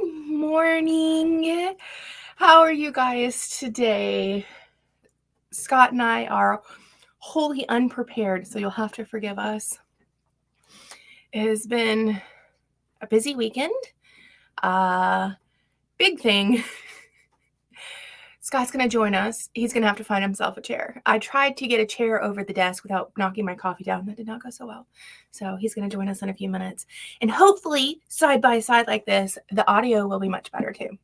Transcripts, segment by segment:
morning. How are you guys today? Scott and I are wholly unprepared, so you'll have to forgive us. It has been a busy weekend. Big thing. Scott's going to join us. He's going to have to find himself a chair. I tried to get a chair over the desk without knocking my coffee down. That did not go so well. So he's going to join us in a few minutes. And hopefully, side by side like this, the audio will be much better too.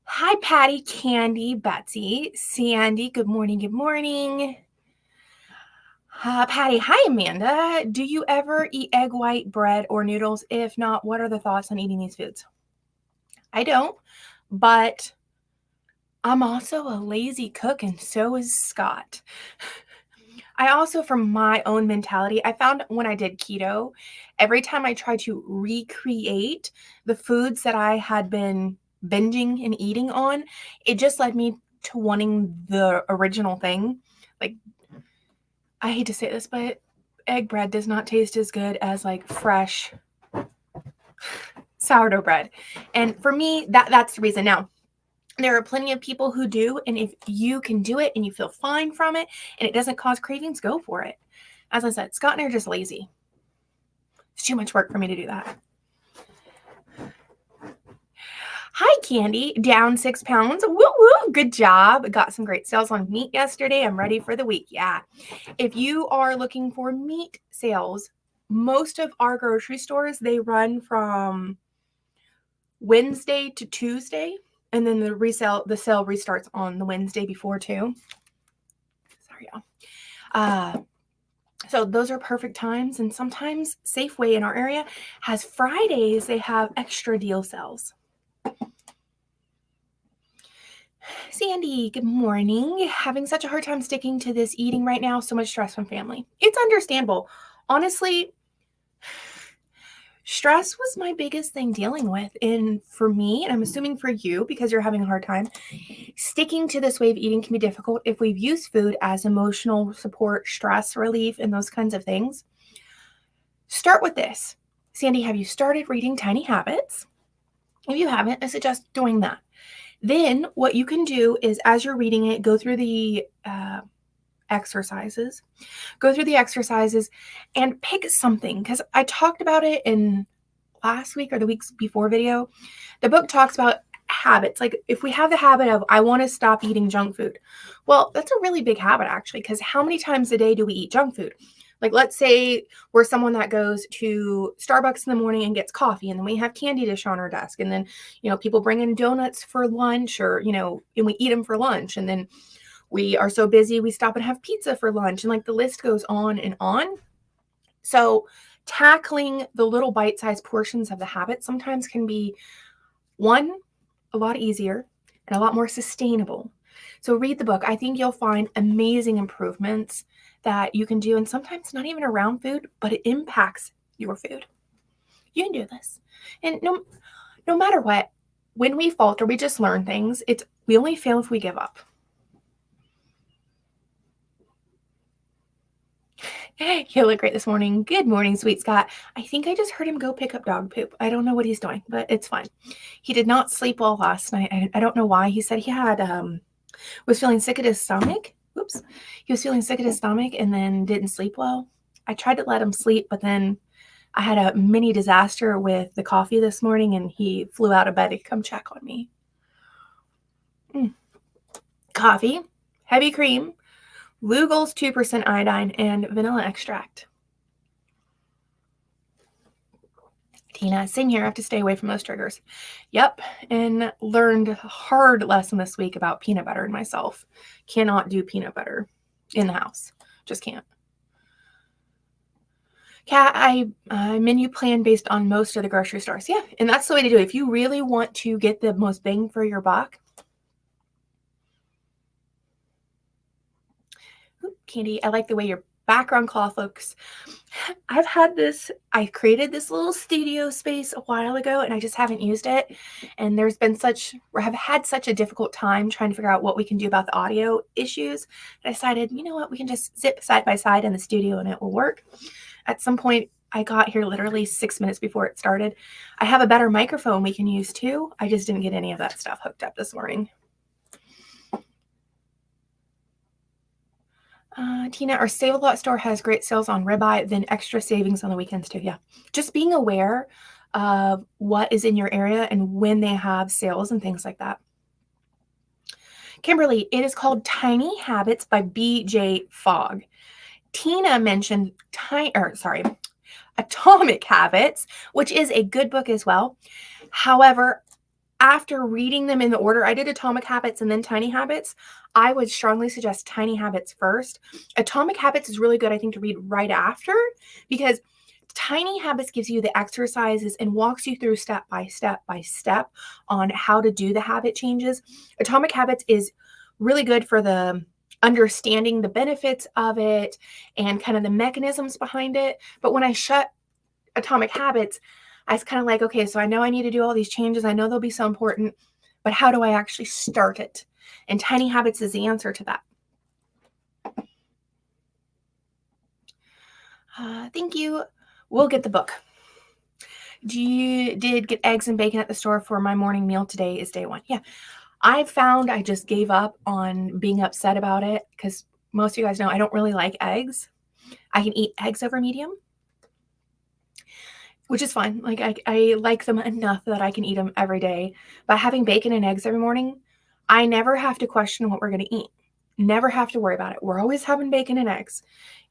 Hi, Patty, Candy, Betsy, Sandy. Good morning. Good morning. Patty, hi, Amanda. Do you ever eat egg white, bread, or noodles? If not, what are the thoughts on eating these foods? I don't, but I'm also a lazy cook, and so is Scott. I also, from my own mentality, I found when I did keto, every time I tried to recreate the foods that I had been binging and eating on, it just led me to wanting the original thing. Like, I hate to say this, but egg bread does not taste as good as like fresh sourdough bread. And for me, that's the reason. Now, there are plenty of people who do, and if you can do it and you feel fine from it and it doesn't cause cravings, go for it. As I said, Scott and I are just lazy. It's too much work for me to do that. Hi, Candy. Down 6 pounds. Woo woo. Good job. Got some great sales on meat yesterday. I'm ready for the week. Yeah. If you are looking for meat sales, most of our grocery stores, they run from Wednesday to Tuesday. And then the sale restarts on the Wednesday before too. Sorry, y'all. So those are perfect times. And sometimes Safeway in our area has Fridays. They have extra deal sales. Sandy, good morning. Having such a hard time sticking to this eating right now. So much stress from family. It's understandable. Honestly, stress was my biggest thing dealing with. And for me, and I'm assuming for you, because you're having a hard time, sticking to this way of eating can be difficult if we've used food as emotional support, stress relief, and those kinds of things. Start with this. Sandy, have you started reading Tiny Habits? If you haven't, I suggest doing that. Then what you can do is, as you're reading it, go through the exercises. Go through the exercises and pick something, because I talked about it in last week or the weeks before video. The book talks about habits. Like if we have the habit of, I want to stop eating junk food. Well, that's a really big habit actually, because how many times a day do we eat junk food? Like let's say we're someone that goes to Starbucks in the morning and gets coffee, and then we have candy dish on our desk, and then, people bring in donuts for lunch, or, and we eat them for lunch, and then we are so busy, we stop and have pizza for lunch. And like the list goes on and on. So tackling the little bite-sized portions of the habit sometimes can be, one, a lot easier and a lot more sustainable. So read the book. I think you'll find amazing improvements that you can do. And sometimes not even around food, but it impacts your food. You can do this. And no matter what, when we falter, we just learn things. We only fail if we give up. You look great this morning. Good morning, sweet Scott. I think I just heard him go pick up dog poop. I don't know what he's doing, but it's fine. He did not sleep well last night. I don't know why. He said he was feeling sick at his stomach. Oops. He was feeling sick at his stomach and then didn't sleep well. I tried to let him sleep, but then I had a mini disaster with the coffee this morning, and he flew out of bed to come check on me. Coffee, heavy cream, Lugol's 2% iodine, and vanilla extract. Tina, same here. I have to stay away from those triggers. Yep. And learned a hard lesson this week about peanut butter in myself. Cannot do peanut butter in the house. Just can't. Kat, I menu plan based on most of the grocery stores. Yeah. And that's the way to do it. If you really want to get the most bang for your buck. Candy, I like the way your background cloth looks. I created this little studio space a while ago, and I just haven't used it. And have had such a difficult time trying to figure out what we can do about the audio issues. I decided, you know what, we can just sit side by side in the studio and it will work. At some point, I got here literally 6 minutes before it started. I have a better microphone we can use too. I just didn't get any of that stuff hooked up this morning. Tina, our Save-A-Lot store has great sales on ribeye, then extra savings on the weekends too. Yeah, just being aware of what is in your area and when they have sales and things like that. Kimberly, it is called Tiny Habits by B.J. Fogg. Tina mentioned Atomic Habits, which is a good book as well. However, after reading them in the order, I did Atomic Habits and then Tiny Habits. I would strongly suggest Tiny Habits first. Atomic Habits is really good, I think, to read right after, because Tiny Habits gives you the exercises and walks you through step by step on how to do the habit changes. Atomic Habits is really good for the understanding the benefits of it and kind of the mechanisms behind it. But when I shut Atomic Habits, I was kind of like, okay, so I know I need to do all these changes. I know they'll be so important, but how do I actually start it? And Tiny Habits is the answer to that. Thank you. We'll get the book. Did get eggs and bacon at the store for my morning meal. Today is day one. Yeah. I found I just gave up on being upset about it because most of you guys know I don't really like eggs. I can eat eggs over medium, which is fine. Like I like them enough that I can eat them every day. But having bacon and eggs every morning, I never have to question what we're going to eat. Never have to worry about it. We're always having bacon and eggs.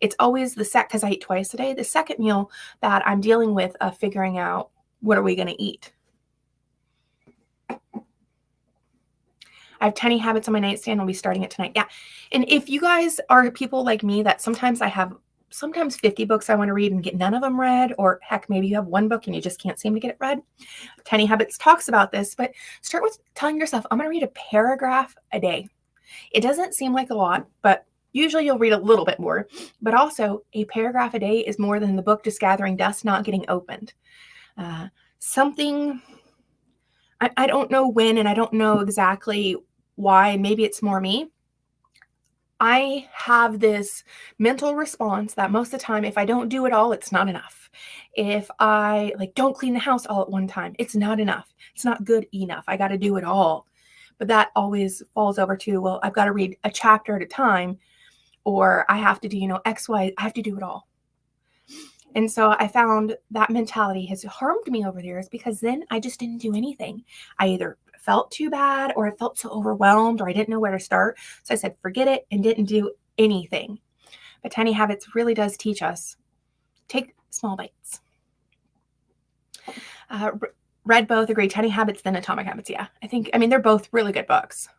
It's always because I eat twice a day, the second meal that I'm dealing with figuring out what are we going to eat. I have Tiny Habits on my nightstand. I'll be starting it tonight. Yeah. And if you guys are people like me that sometimes I have 50 books I want to read and get none of them read, or heck, maybe you have one book and you just can't seem to get it read. Tiny Habits talks about this, but start with telling yourself, I'm going to read a paragraph a day. It doesn't seem like a lot, but usually you'll read a little bit more. But also, a paragraph a day is more than the book just gathering dust, not getting opened. I don't know when, and I don't know exactly why. Maybe it's more me. I have this mental response that most of the time, if I don't do it all, it's not enough. If I don't clean the house all at one time, it's not enough. It's not good enough. I got to do it all. But that always falls over to, well, I've got to read a chapter at a time, or I have to do, X, Y, I have to do it all. And so I found that mentality has harmed me over the years because then I just didn't do anything. I either felt too bad or I felt so overwhelmed or I didn't know where to start. So I said, forget it, and didn't do anything. But Tiny Habits really does teach us, take small bites. Read both, agree. Tiny Habits, then Atomic Habits. Yeah, they're both really good books.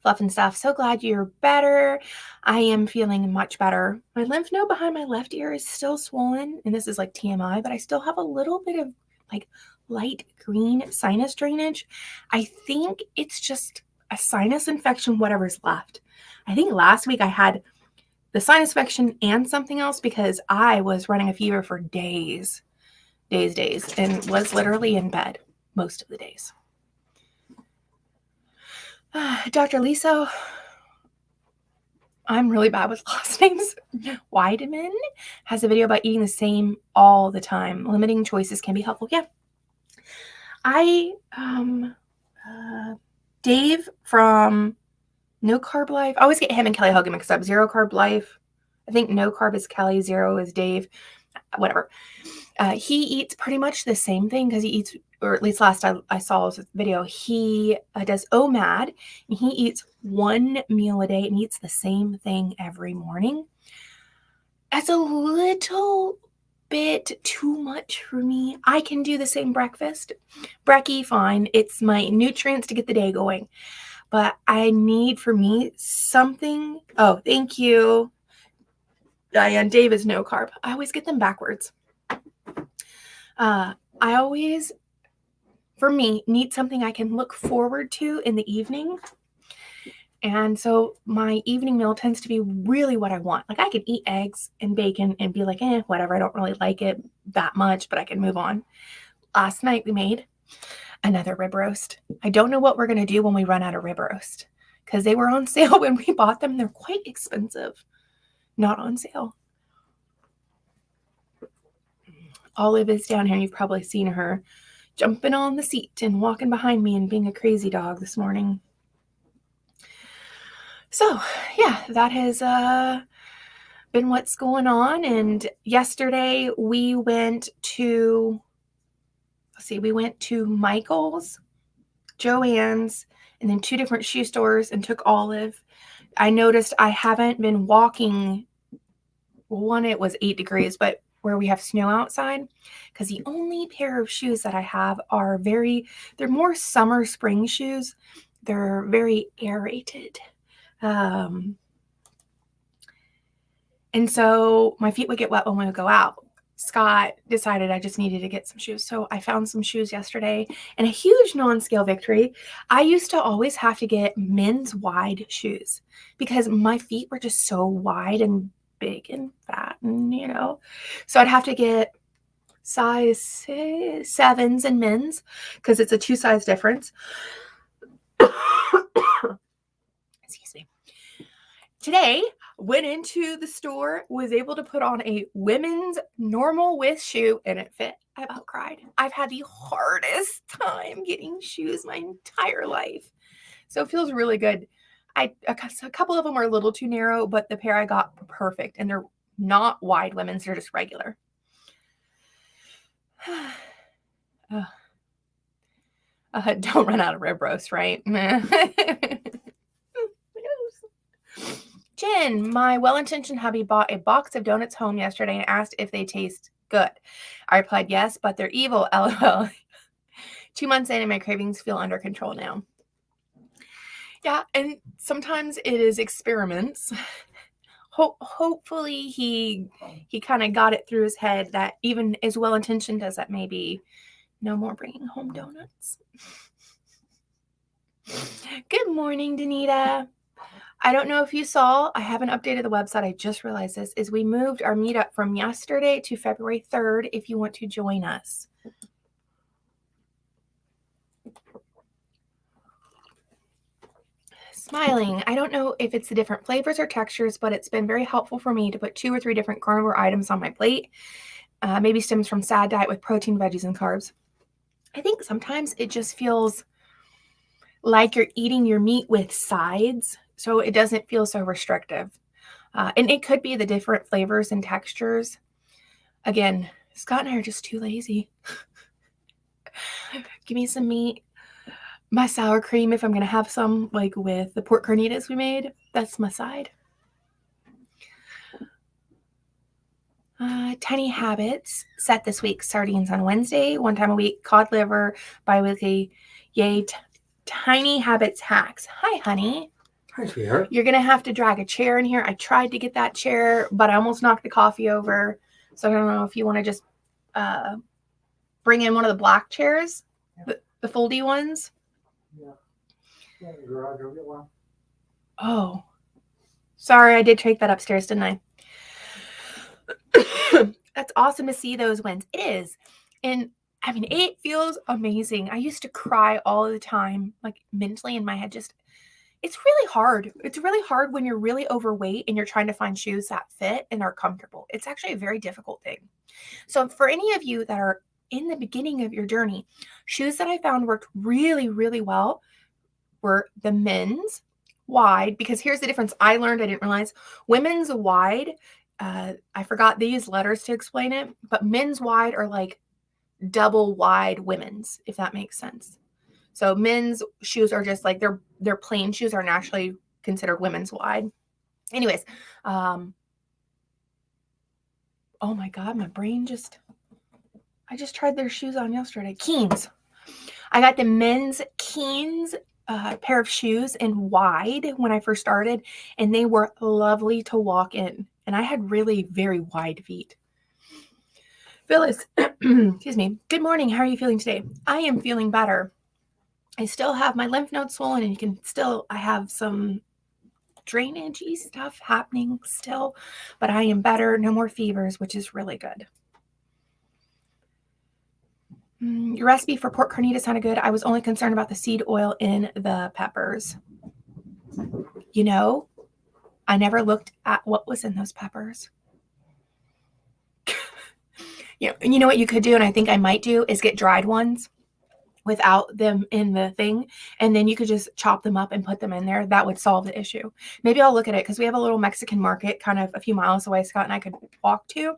Fluff and stuff. So glad you're better. I am feeling much better. My lymph node behind my left ear is still swollen, and this is like TMI, but I still have a little bit of light green sinus drainage. I think it's just a sinus infection, whatever's left. I think last week I had the sinus infection and something else because I was running a fever for days, and was literally in bed most of the days. Dr. Lisa, I'm really bad with last names. Weideman has a video about eating the same all the time. Limiting choices can be helpful. Yeah. Dave from No Carb Life. I always get him and Kelly Hogan mixed up. Zero Carb Life. I think No Carb is Kelly, Zero is Dave. Whatever. He eats pretty much the same thing because he eats, or at least last I saw his video, he does OMAD, and he eats one meal a day and eats the same thing every morning. That's a little bit too much for me. I can do the same breakfast. Brekkie, fine. It's my nutrients to get the day going. But I need for me something. Oh, thank you. Diane, Dave is no carb. I always get them backwards. I always, for me, need something I can look forward to in the evening. And so my evening meal tends to be really what I want. I can eat eggs and bacon and be like, whatever. I don't really like it that much, but I can move on. Last night we made another rib roast. I don't know what we're going to do when we run out of rib roast because they were on sale when we bought them. They're quite expensive. Not on sale. Olive is down here. You've probably seen her jumping on the seat and walking behind me and being a crazy dog this morning. So, yeah, that has been what's going on. And yesterday we went to, Michael's, Joann's, and then 2 different shoe stores and took Olive. I noticed I haven't been walking. One, it was 8 degrees, but where we have snow outside, because the only pair of shoes that I have are they're more summer spring shoes. They're very aerated. And so my feet would get wet when we would go out. Scott decided I just needed to get some shoes. So I found some shoes yesterday, and a huge non-scale victory. I used to always have to get men's wide shoes because my feet were just so wide and big and fat, and so I'd have to get size 7s in men's because it's a 2 size difference. Excuse me. Today, went into the store, was able to put on a women's normal width shoe, and it fit. I about cried. I've had the hardest time getting shoes my entire life. So it feels really good. A couple of them are a little too narrow, but the pair I got were perfect. And they're not wide women's, they're just regular. Don't run out of rib roast, right? Jen, my well-intentioned hubby bought a box of donuts home yesterday and asked if they taste good. I replied yes, but they're evil, lol. 2 months in and my cravings feel under control now. Yeah, and sometimes it is experiments. Hopefully he kind of got it through his head that even as well-intentioned as that may be, no more bringing home donuts. Good morning, Danita. I don't know if you saw, I haven't updated the website. I just realized this, is we moved our meetup from yesterday to February 3rd if you want to join us. Smiling. I don't know if it's the different flavors or textures, but it's been very helpful for me to put 2 or 3 different carnivore items on my plate. Maybe stems from sad diet with protein, veggies, and carbs. I think sometimes it just feels like you're eating your meat with sides, so it doesn't feel so restrictive. And it could be the different flavors and textures. Again, Scott and I are just too lazy. Give me some meat. My sour cream, if I'm going to have some, like with the pork carnitas we made, that's my side. Tiny habits set this week. Sardines on Wednesday, 1 time a week. Cod liver, bi-weekly. Yay, tiny habits hacks. Hi, honey. Hi, sweetheart. You're going to have to drag a chair in here. I tried to get that chair, but I almost knocked the coffee over. So I don't know if you want to just bring in one of the black chairs, the foldy ones. Yeah. In the garage, I'll get one. Oh, sorry. I did take that upstairs, didn't I? That's awesome to see those wins. It is. And I mean, it feels amazing. I used to cry all the time, like mentally in my head. It's really hard. It's really hard when you're really overweight and you're trying to find shoes that fit and are comfortable. It's actually a very difficult thing. So for any of you that are in the beginning of your journey, shoes that I found worked really, really well were the men's wide, because here's the difference I learned, I didn't realize. Women's wide, I forgot they use letters to explain it, but men's wide are like double wide women's, if that makes sense. So men's shoes are just like their plain shoes are naturally considered women's wide. Anyways, oh my God, my brain I just tried their shoes on yesterday. Keens. I got the men's Keens pair of shoes in wide when I first started, and they were lovely to walk in. And I had really very wide feet. Phyllis, excuse me. Good morning. How are you feeling today? I am feeling better. I still have my lymph nodes swollen, and I have some drainage-y stuff happening still, but I am better. No more fevers, which is really good. Your recipe for pork carnitas sounded good. I was only concerned about the seed oil in the peppers. I never looked at what was in those peppers. You know what you could do, and I think I might do, is get dried ones without them in the thing, and then you could just chop them up and put them in there. That would solve the issue. Maybe I'll look at it because we have a little Mexican market kind of a few miles away, Scott and I could walk to,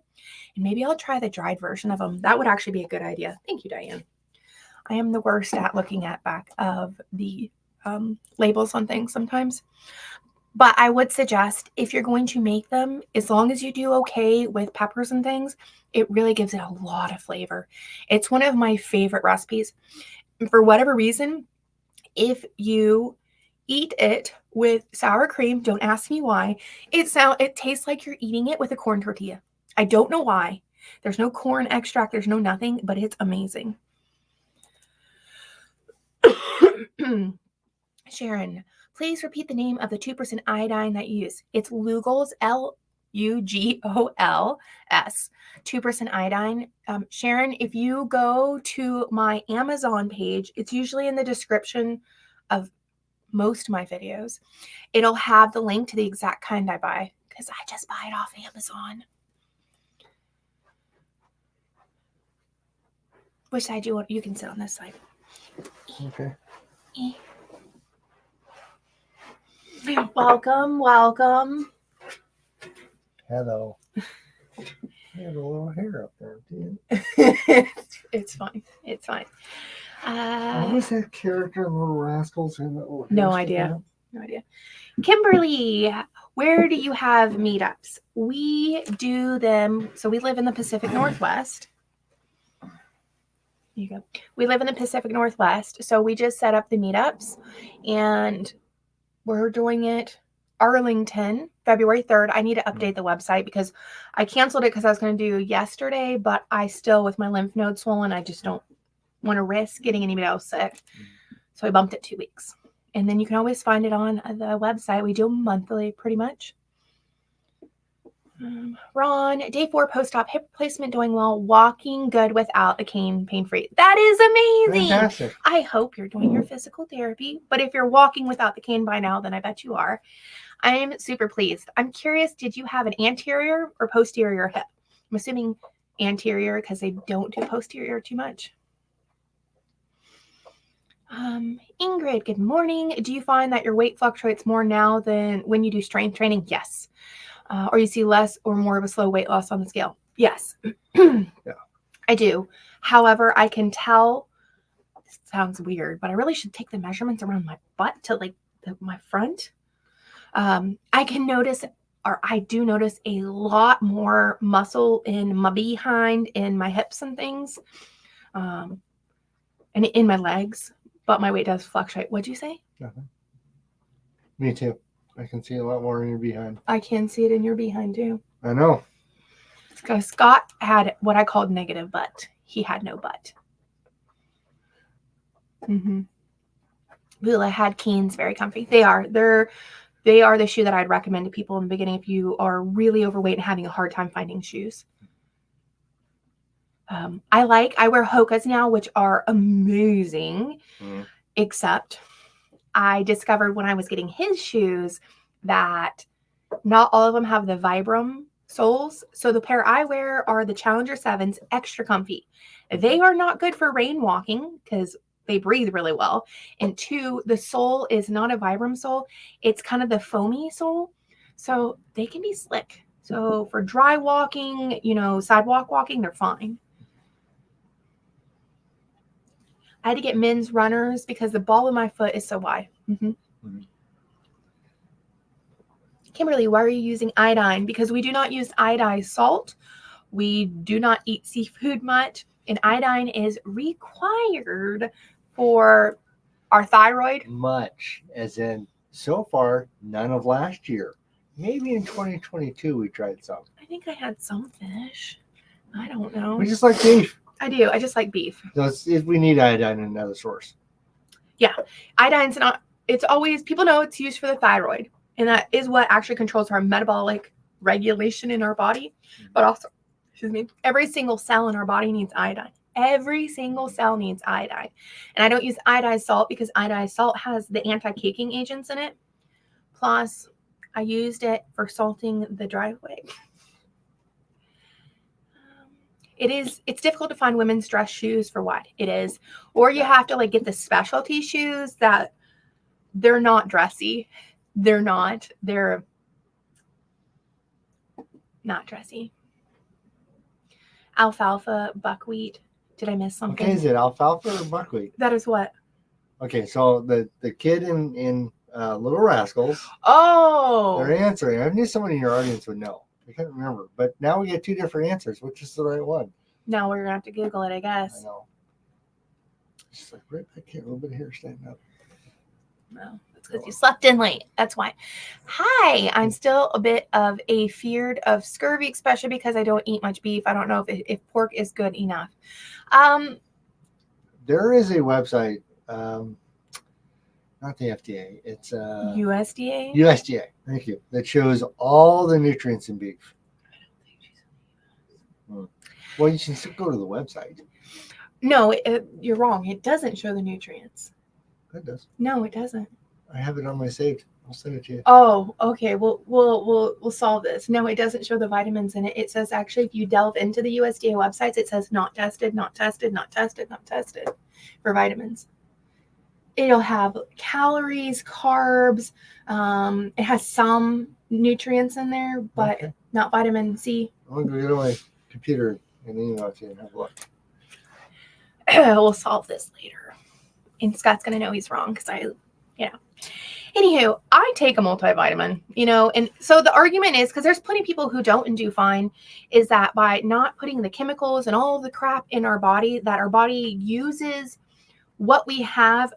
and maybe I'll try the dried version of them. That would actually be a good idea. Thank you, Diane. I am the worst at looking at back of the labels on things sometimes. But I would suggest if you're going to make them, as long as you do okay with peppers and things, it really gives it a lot of flavor. It's one of my favorite recipes. For whatever reason, if you eat it with sour cream, don't ask me why, it tastes like you're eating it with a corn tortilla. I don't know why. There's no corn extract, there's no nothing, but it's amazing. Sharon, please repeat the name of the 2% iodine that you use. It's Lugol's, Lugol's, 2% iodine. Sharon, if you go to my Amazon page, it's usually in the description of most of my videos. It'll have the link to the exact kind I buy because I just buy it off Amazon. Which side do you want? You can sit on this side. Okay. Welcome. Hello. You have a little hair up there, dude. It's fine. What was that character in Little Rascals? No idea. Kimberly, where do you have meetups? We do them. So we live in the Pacific Northwest. You go. We live in the Pacific Northwest. So we just set up the meetups and we're doing it Arlington, February 3rd. I need to update the website because I canceled it because I was going to do yesterday, but I still, with my lymph node swollen, I just don't want to risk getting anybody else sick. So I bumped it 2 weeks. And then you can always find it on the website. We do them monthly, pretty much. Ron, day 4 post-op hip replacement doing well. Walking good without a cane, pain-free. That is amazing. Fantastic. I hope you're doing your physical therapy. But if you're walking without the cane by now, then I bet you are. I'm super pleased. I'm curious, did you have an anterior or posterior hip? I'm assuming anterior because they don't do posterior too much. Ingrid, good morning. Do you find that your weight fluctuates more now than when you do strength training? Yes. Or you see less or more of a slow weight loss on the scale? Yes. Yeah. I do. However, I can tell, it sounds weird, but I really should take the measurements around my butt to like my front. I can notice, or I do notice a lot more muscle in my behind, in my hips and things, and in my legs, but my weight does fluctuate. What'd you say? Nothing. Me too. I can see a lot more in your behind. I can see it in your behind too. I know. Because Scott had what I called negative butt. He had no butt. Lula had Keens, very comfy. They are the shoe that I'd recommend to people in the beginning if you are really overweight and having a hard time finding shoes. I wear Hoka's now, which are amazing, except I discovered when I was getting his shoes that not all of them have the Vibram soles. So the pair I wear are the Challenger 7s, extra comfy. They are not good for rain walking because they breathe really well. And 2, the sole is not a Vibram sole. It's kind of the foamy sole. So they can be slick. So for dry walking, sidewalk walking, they're fine. I had to get men's runners because the ball of my foot is so wide. Kimberly, why are you using iodine? Because we do not use iodized salt. We do not eat seafood much. And iodine is required for our thyroid. Much, as in so far, none of last year. Maybe in 2022 we tried some. I think I had some fish. I don't know. We just like beef. I do. I just like beef. So we need iodine in another source. Yeah. Iodine's not, it's always, people know it's used for the thyroid. And that is what actually controls our metabolic regulation in our body. But also, every single cell in our body needs iodine. Every single cell needs iodine. And I don't use iodized salt because iodized salt has the anti-caking agents in it. Plus, I used it for salting the driveway. it's difficult to find women's dress shoes for what it is. Or you have to like get the specialty shoes that they're not dressy. They're not dressy. Alfalfa, buckwheat. Did I miss something? Okay, is it alfalfa or buckwheat? That is what? Okay, so the kid in Little Rascals, Oh, they're answering. I knew someone in your audience would know. I can't remember, but now we get two different answers. Which is the right one? now we're gonna have to Google it, I I guess. know. Just like right back here, a little bit of hair standing up. No, it's because you slept in late. That's why. Hi, I'm still a bit of a feared of scurvy, especially because I don't eat much beef. I don't know if pork is good enough. There is a website, not the FDA. It's USDA. USDA. Thank you. That shows all the nutrients in beef. Well, you should still go to the website. No, you're wrong. It doesn't show the nutrients. It does. No, it doesn't. I have it on my saved. I'll send it to you. Oh, okay. We'll solve this. No, it doesn't show the vitamins in it. It says actually, if you delve into the USDA websites, it says not tested, not tested, not tested, not tested for vitamins. It'll have calories, carbs. It has some nutrients in there, but not vitamin C. I'm going to go get on my computer and email it to you and have a look. We'll solve this later. And Scott's going to know he's wrong because Anywho, I take a multivitamin, and so the argument is, because there's plenty of people who don't and do fine, is that by not putting the chemicals and all of the crap in our body, that our body uses what we have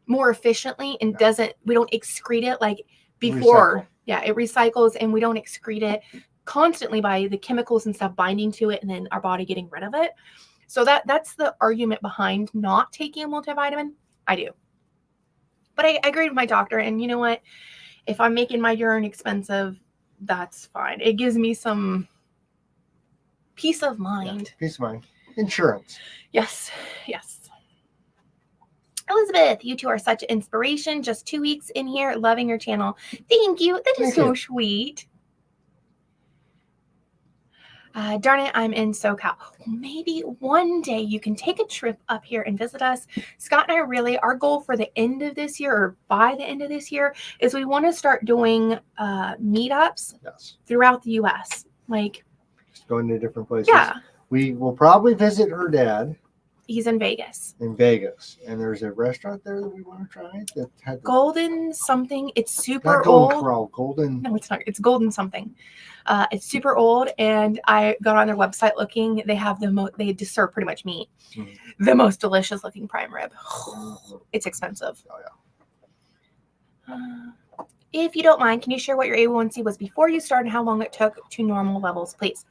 more efficiently and we don't excrete it like before. Recycle. Yeah, it recycles and we don't excrete it constantly by the chemicals and stuff binding to it and then our body getting rid of it. So that's the argument behind not taking a multivitamin. I do. But I agree with my doctor. And you know what? If I'm making my urine expensive, that's fine. It gives me some peace of mind. Yeah, peace of mind. Insurance. Yes. Elizabeth, you two are such an inspiration. Just 2 weeks in here, loving your channel. Thank you. That is so sweet. Darn it, I'm in SoCal. Maybe one day you can take a trip up here and visit us. Scott and I really, our goal for the end of this year, or by the end of this year, is we want to start doing meetups throughout the U.S. Like, just going to different places. Yeah. We will probably visit her dad. He's in Vegas. And there's a restaurant there that we want to try that had Golden something. It's super not Golden old. Corral, Golden. No, it's not. It's Golden something. It's super old, and I got on their website looking. They have they just serve pretty much meat. Mm-hmm. The most delicious looking prime rib. It's expensive. Oh yeah. If you don't mind, can you share what your A1C was before you started and how long it took to normal levels, please?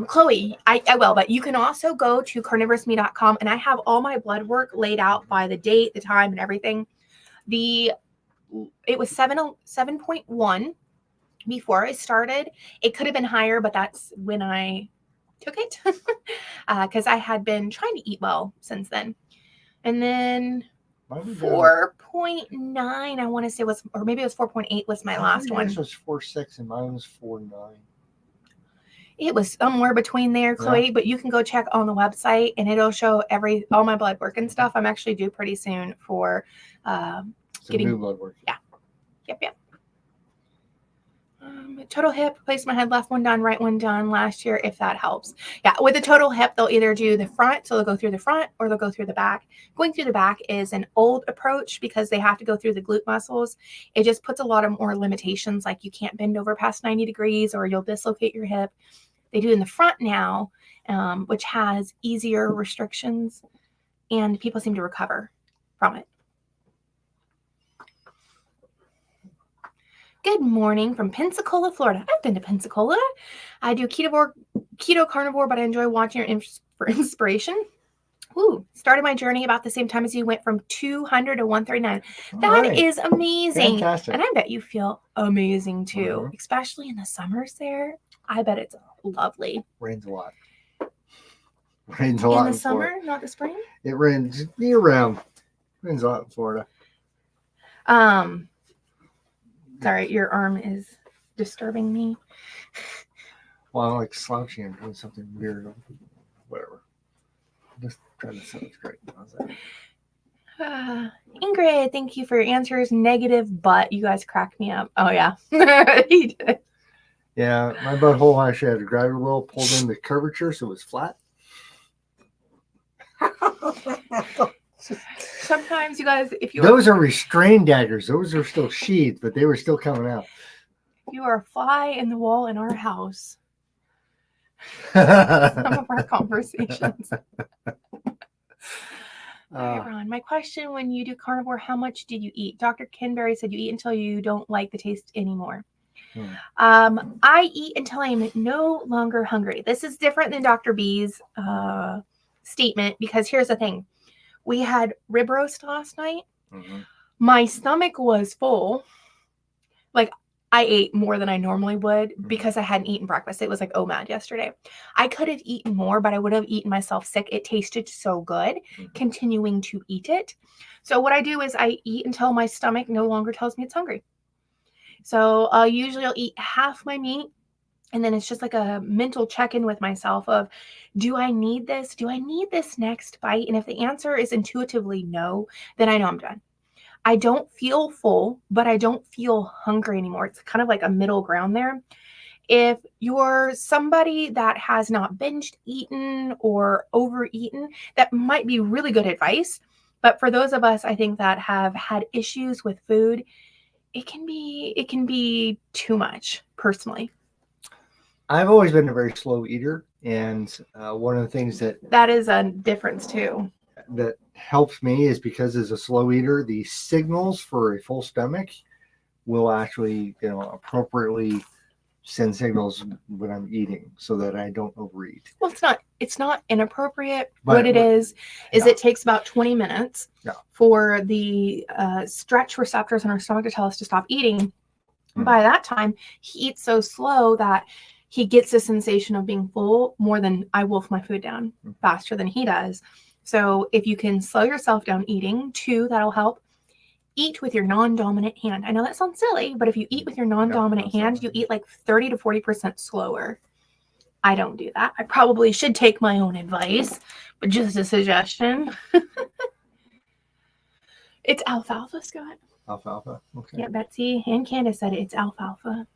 Chloe, I will, but you can also go to carnivoresme.com, and I have all my blood work laid out by the date, the time, and everything. It was 7.1 before I started. It could have been higher, but that's when I took it because I had been trying to eat well since then. And then 4.9, I want to say was, or maybe it was 4.8 was my last one. Yours was 4.6 and mine was 4.9. It was somewhere between there, Chloe, but you can go check on the website and it'll show all my blood work and stuff. I'm actually due pretty soon for getting new blood work. Yeah. Yep. Total hip, placed my head, left one done, right one done last year, if that helps. Yeah, with the total hip, they'll either do the front, so they'll go through the front, or they'll go through the back. Going through the back is an old approach because they have to go through the glute muscles. It just puts a lot of more limitations, like you can't bend over past 90 degrees or you'll dislocate your hip. They do in the front now, which has easier restrictions, and people seem to recover from it. Good morning from Pensacola, Florida. I've been to Pensacola. I do keto carnivore, but I enjoy watching your for inspiration. Started my journey about the same time as you, went from 200 to 139. That is amazing. Fantastic. And I bet you feel amazing too, especially in the summers there. I bet it's lovely. Rains a lot. Rains a lot in the summer, not the spring? It rains year round. Rains a lot in Florida. Sorry, your arm is disturbing me. Well, I like slouching and doing something weird. Whatever. Just trying to sound great. How's that? Ingrid, thank you for your answers. Negative, but you guys cracked me up. Oh, yeah. He did. Yeah, my butthole actually had a driver wheel pulled in the curvature, so it was flat. Sometimes, you guys, if you Those are restrained daggers. Those are still sheathed, but they were still coming out. you are a fly in the wall in our house. Some of our conversations. All right, Ron. My question: when you do carnivore, how much do you eat? Dr. Kinberry said you eat until you don't like the taste anymore. I eat until I am no longer hungry. This is different than Dr. B's statement because here's the thing: we had rib roast last night. Mm-hmm. My stomach was full. Like, I ate more than I normally would because I hadn't eaten breakfast. It was like OMAD yesterday. I could have eaten more, but I would have eaten myself sick. It tasted so good, continuing to eat it. So what I do is I eat until my stomach no longer tells me it's hungry. So usually I'll eat half my meat, and then it's just like a mental check-in with myself of, do I need this? Do I need this next bite? And if the answer is intuitively no, then I know I'm done. I don't feel full, but I don't feel hungry anymore. It's kind of like a middle ground there. If you're somebody that has not binged eaten or overeaten, that might be really good advice. But for those of us, I think, that have had issues with food, it can be too much, personally. I've always been a very slow eater, and one of the things that is a difference too. That helps me is because as a slow eater, the signals for a full stomach will actually, appropriately send signals when I'm eating so that I don't overeat. Well, it's not inappropriate. What it is it takes about 20 minutes for the stretch receptors in our stomach to tell us to stop eating. By that time, he eats so slow that he gets the sensation of being full more than I wolf my food down faster than he does. So if you can slow yourself down eating, too, that'll help. Eat with your non-dominant hand. I know that sounds silly, but if you eat with your non-dominant hand, you eat like 30 to 40% slower. I don't do that. I probably should take my own advice, but just a suggestion. It's alfalfa, Scott. Alfalfa? Okay. Yeah, Betsy and Candace said it's alfalfa.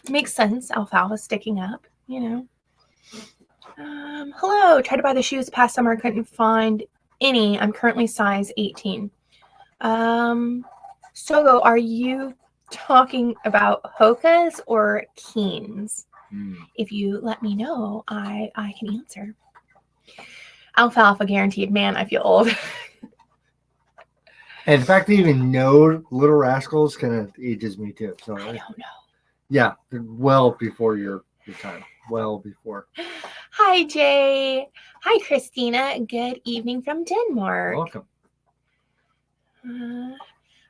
Makes sense. Alfalfa sticking up, Hello. Tried to buy the shoes past summer. Couldn't find any. I'm currently size 18. Sogo, are you talking about Hokas or Keens? If you let me know, I can answer. Alfalfa guaranteed. Man, I feel old. And the fact that you even know Little Rascals kind of ages me too. So I don't know. Yeah, well before your time. Well before. Hi, Jay. Hi, Christina. Good evening from Denmark. Welcome.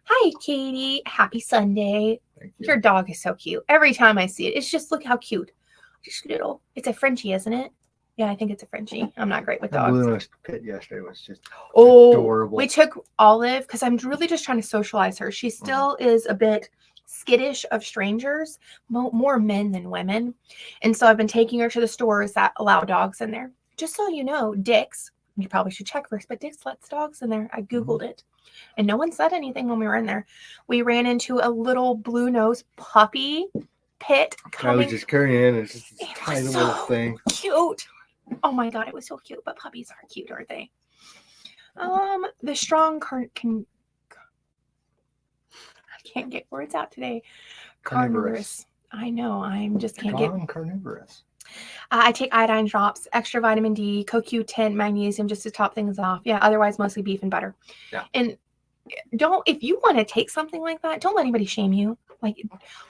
Hi, Katie. Happy Sunday. Thank you. Your dog is so cute. Every time I see it, it's just, look how cute. Just little. It's a Frenchie, isn't it? Yeah, I think it's a Frenchie. I'm not great with dogs. The blue-nosed pit yesterday was just adorable. We took Olive because I'm really just trying to socialize her. She still is a bit skittish of strangers, more men than women. And so I've been taking her to the stores that allow dogs in there. Just so you know, Dick's, you probably should check first, but Dick's lets dogs in there. I Googled it. And no one said anything when we were in there. We ran into a little blue-nosed puppy pit coming. I was just carrying in. It's just this tiny little thing. Cute. Oh my God, it was so cute. But puppies are cute, aren't they? The strong I can't get words out today. Carnivorous. I know. I'm just can't get. Carnivorous. I take iodine drops, extra vitamin D, CoQ10, magnesium, just to top things off. Yeah, otherwise mostly beef and butter. Yeah. And if you want to take something like that, don't let anybody shame you. Like,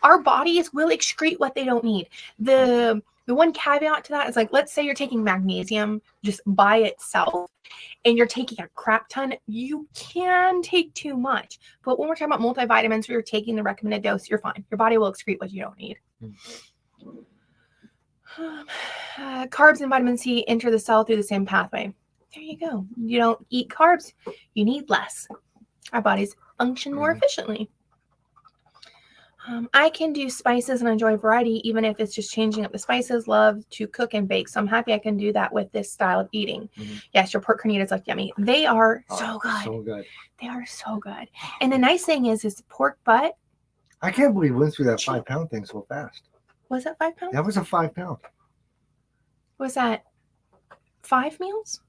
our bodies will excrete what they don't need. The one caveat to that is, like, let's say you're taking magnesium just by itself and you're taking a crap ton, you can take too much. But when we're talking about multivitamins, where you're taking the recommended dose, you're fine. Your body will excrete what you don't need. Carbs and vitamin C enter the cell through the same pathway. There you go. You don't eat carbs, you need less. Our bodies function more efficiently. I can do spices and enjoy variety, even if it's just changing up the spices. Love to cook and bake, so I'm happy I can do that with this style of eating. Yes, your pork carnitas look yummy. They are so good. So good. They are so good. And the nice thing is pork butt. I can't believe we went through that 5 pound thing so fast. Was that 5 pounds? That was a 5 pound. Was that 5 meals?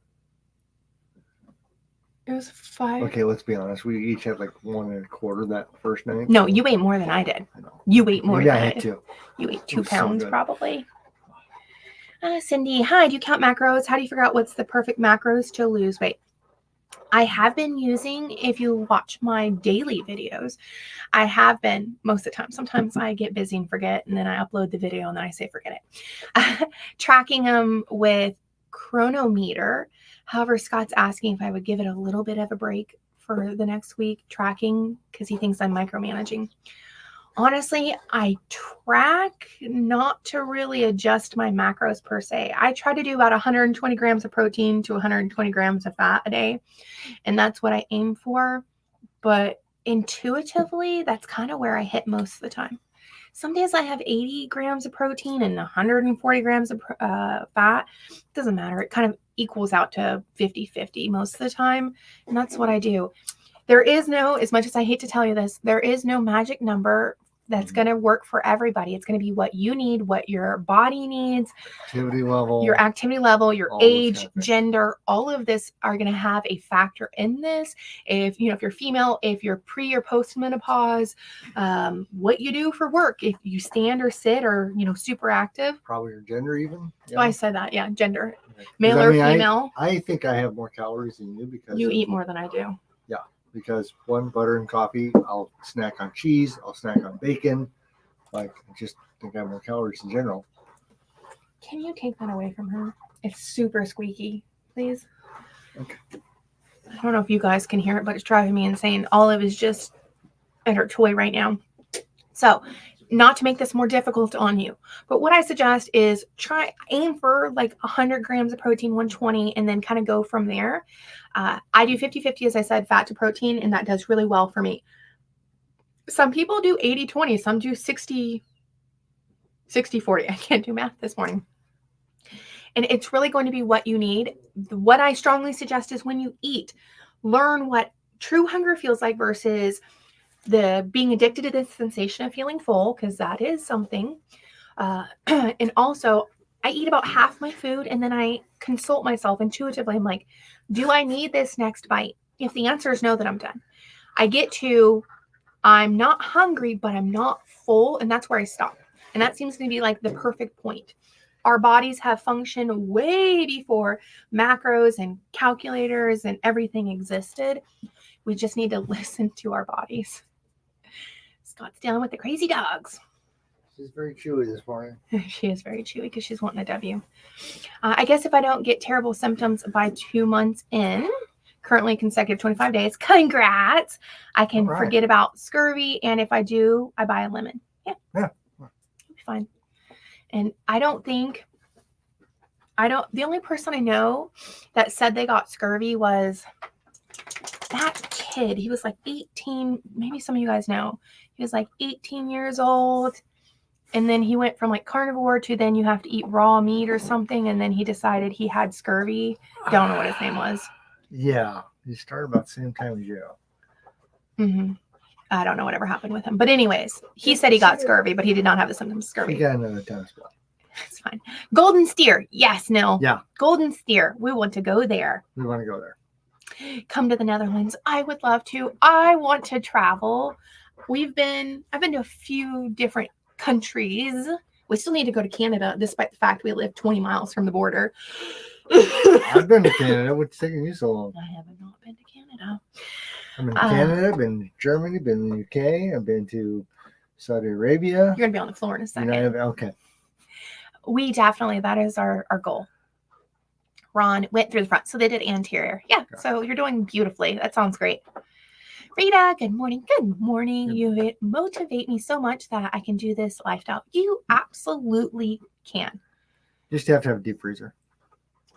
It was 5. Okay, let's be honest. We each had like 1.25 that first night. No, you ate more than I did. I know. You ate more Maybe than I I had did. 2. You ate 2 pounds so probably. Cindy, hi. Do you count macros? How do you figure out what's the perfect macros to lose weight? I have been using, if you watch my daily videos, I have been most of the time. Sometimes I get busy and forget, and then I upload the video and then I say forget it. Tracking them with chronometer. However, Scott's asking if I would give it a little bit of a break for the next week tracking because he thinks I'm micromanaging. Honestly, I track not to really adjust my macros per se. I try to do about 120 grams of protein to 120 grams of fat a day, and that's what I aim for. But intuitively, that's kind of where I hit most of the time. Some days I have 80 grams of protein and 140 grams of fat. It doesn't matter. It kind of equals out to 50-50 most of the time, and that's what I do. There is no, as much as I hate to tell you this, there is no magic number that's going to work for everybody. It's going to be what you need, what your body needs, your activity level, your age, gender, all of this are going to have a factor in this. If you're female, if you're pre or post menopause, what you do for work, if you stand or sit or, super active. Probably your gender even. Yeah. Oh, I said that. Yeah. Gender, male or female. I think I have more calories than you because you eat more than I do. Yeah. Because butter and coffee, I'll snack on cheese, I'll snack on bacon. Like, I just think I have more calories in general. Can you take that away from her? It's super squeaky, please. Okay. I don't know if you guys can hear it, but it's driving me insane. Olive is just at her toy right now. So, not to make this more difficult on you, but what I suggest is aim for like 100 grams of protein, 120, and then kind of go from there. I do 50-50, as I said, fat to protein, and that does really well for me. Some people do 80-20, some do 60-40. I can't do math this morning. And it's really going to be what you need. What I strongly suggest is when you eat, learn what true hunger feels like versus the being addicted to the sensation of feeling full, because that is something. And also, I eat about half my food and then I consult myself intuitively. I'm like, do I need this next bite? If the answer is no, then I'm done. I get to, I'm not hungry, but I'm not full, and that's where I stop. And that seems to be like the perfect point. Our bodies have functioned way before macros and calculators and everything existed. We just need to listen to our bodies. Scott's dealing with the crazy dogs. She's very chewy this morning. She is very chewy because she's wanting a W. I guess if I don't get terrible symptoms by 2 months in, currently consecutive 25 days, congrats, I can forget about scurvy. And if I do, I buy a lemon. Yeah. It'll be fine. And the only person I know that said they got scurvy was that kid. He was like 18. Maybe some of you guys know. He was like 18 years old. And then he went from like carnivore to then you have to eat raw meat or something. And then he decided he had scurvy. Don't know what his name was. Yeah. He started about the same time as you. Mm-hmm. I don't know whatever happened with him. But anyways, he said he got scurvy, but he did not have the symptoms of scurvy. He got another tennis ball. It's fine. Golden Steer. Yes, Nil. Yeah. Golden Steer. We want to go there. We want to go there. Come to the Netherlands. I would love to. I want to travel. I've been to a few different countries. We still need to go to Canada, despite the fact we live 20 miles from the border. I've been to Canada. What's taking you so long? I have not been to Canada. I've been to Canada, been to Germany, been to the UK, I've been to Saudi Arabia. You're going to be on the floor in a second. Okay. We definitely, that is our goal. Ron went through the front, so they did anterior. Yeah, so you're doing beautifully. That sounds great. Rita, good morning. Good morning. You motivate me so much that I can do this lifestyle. You absolutely can. You just have to have a deep freezer.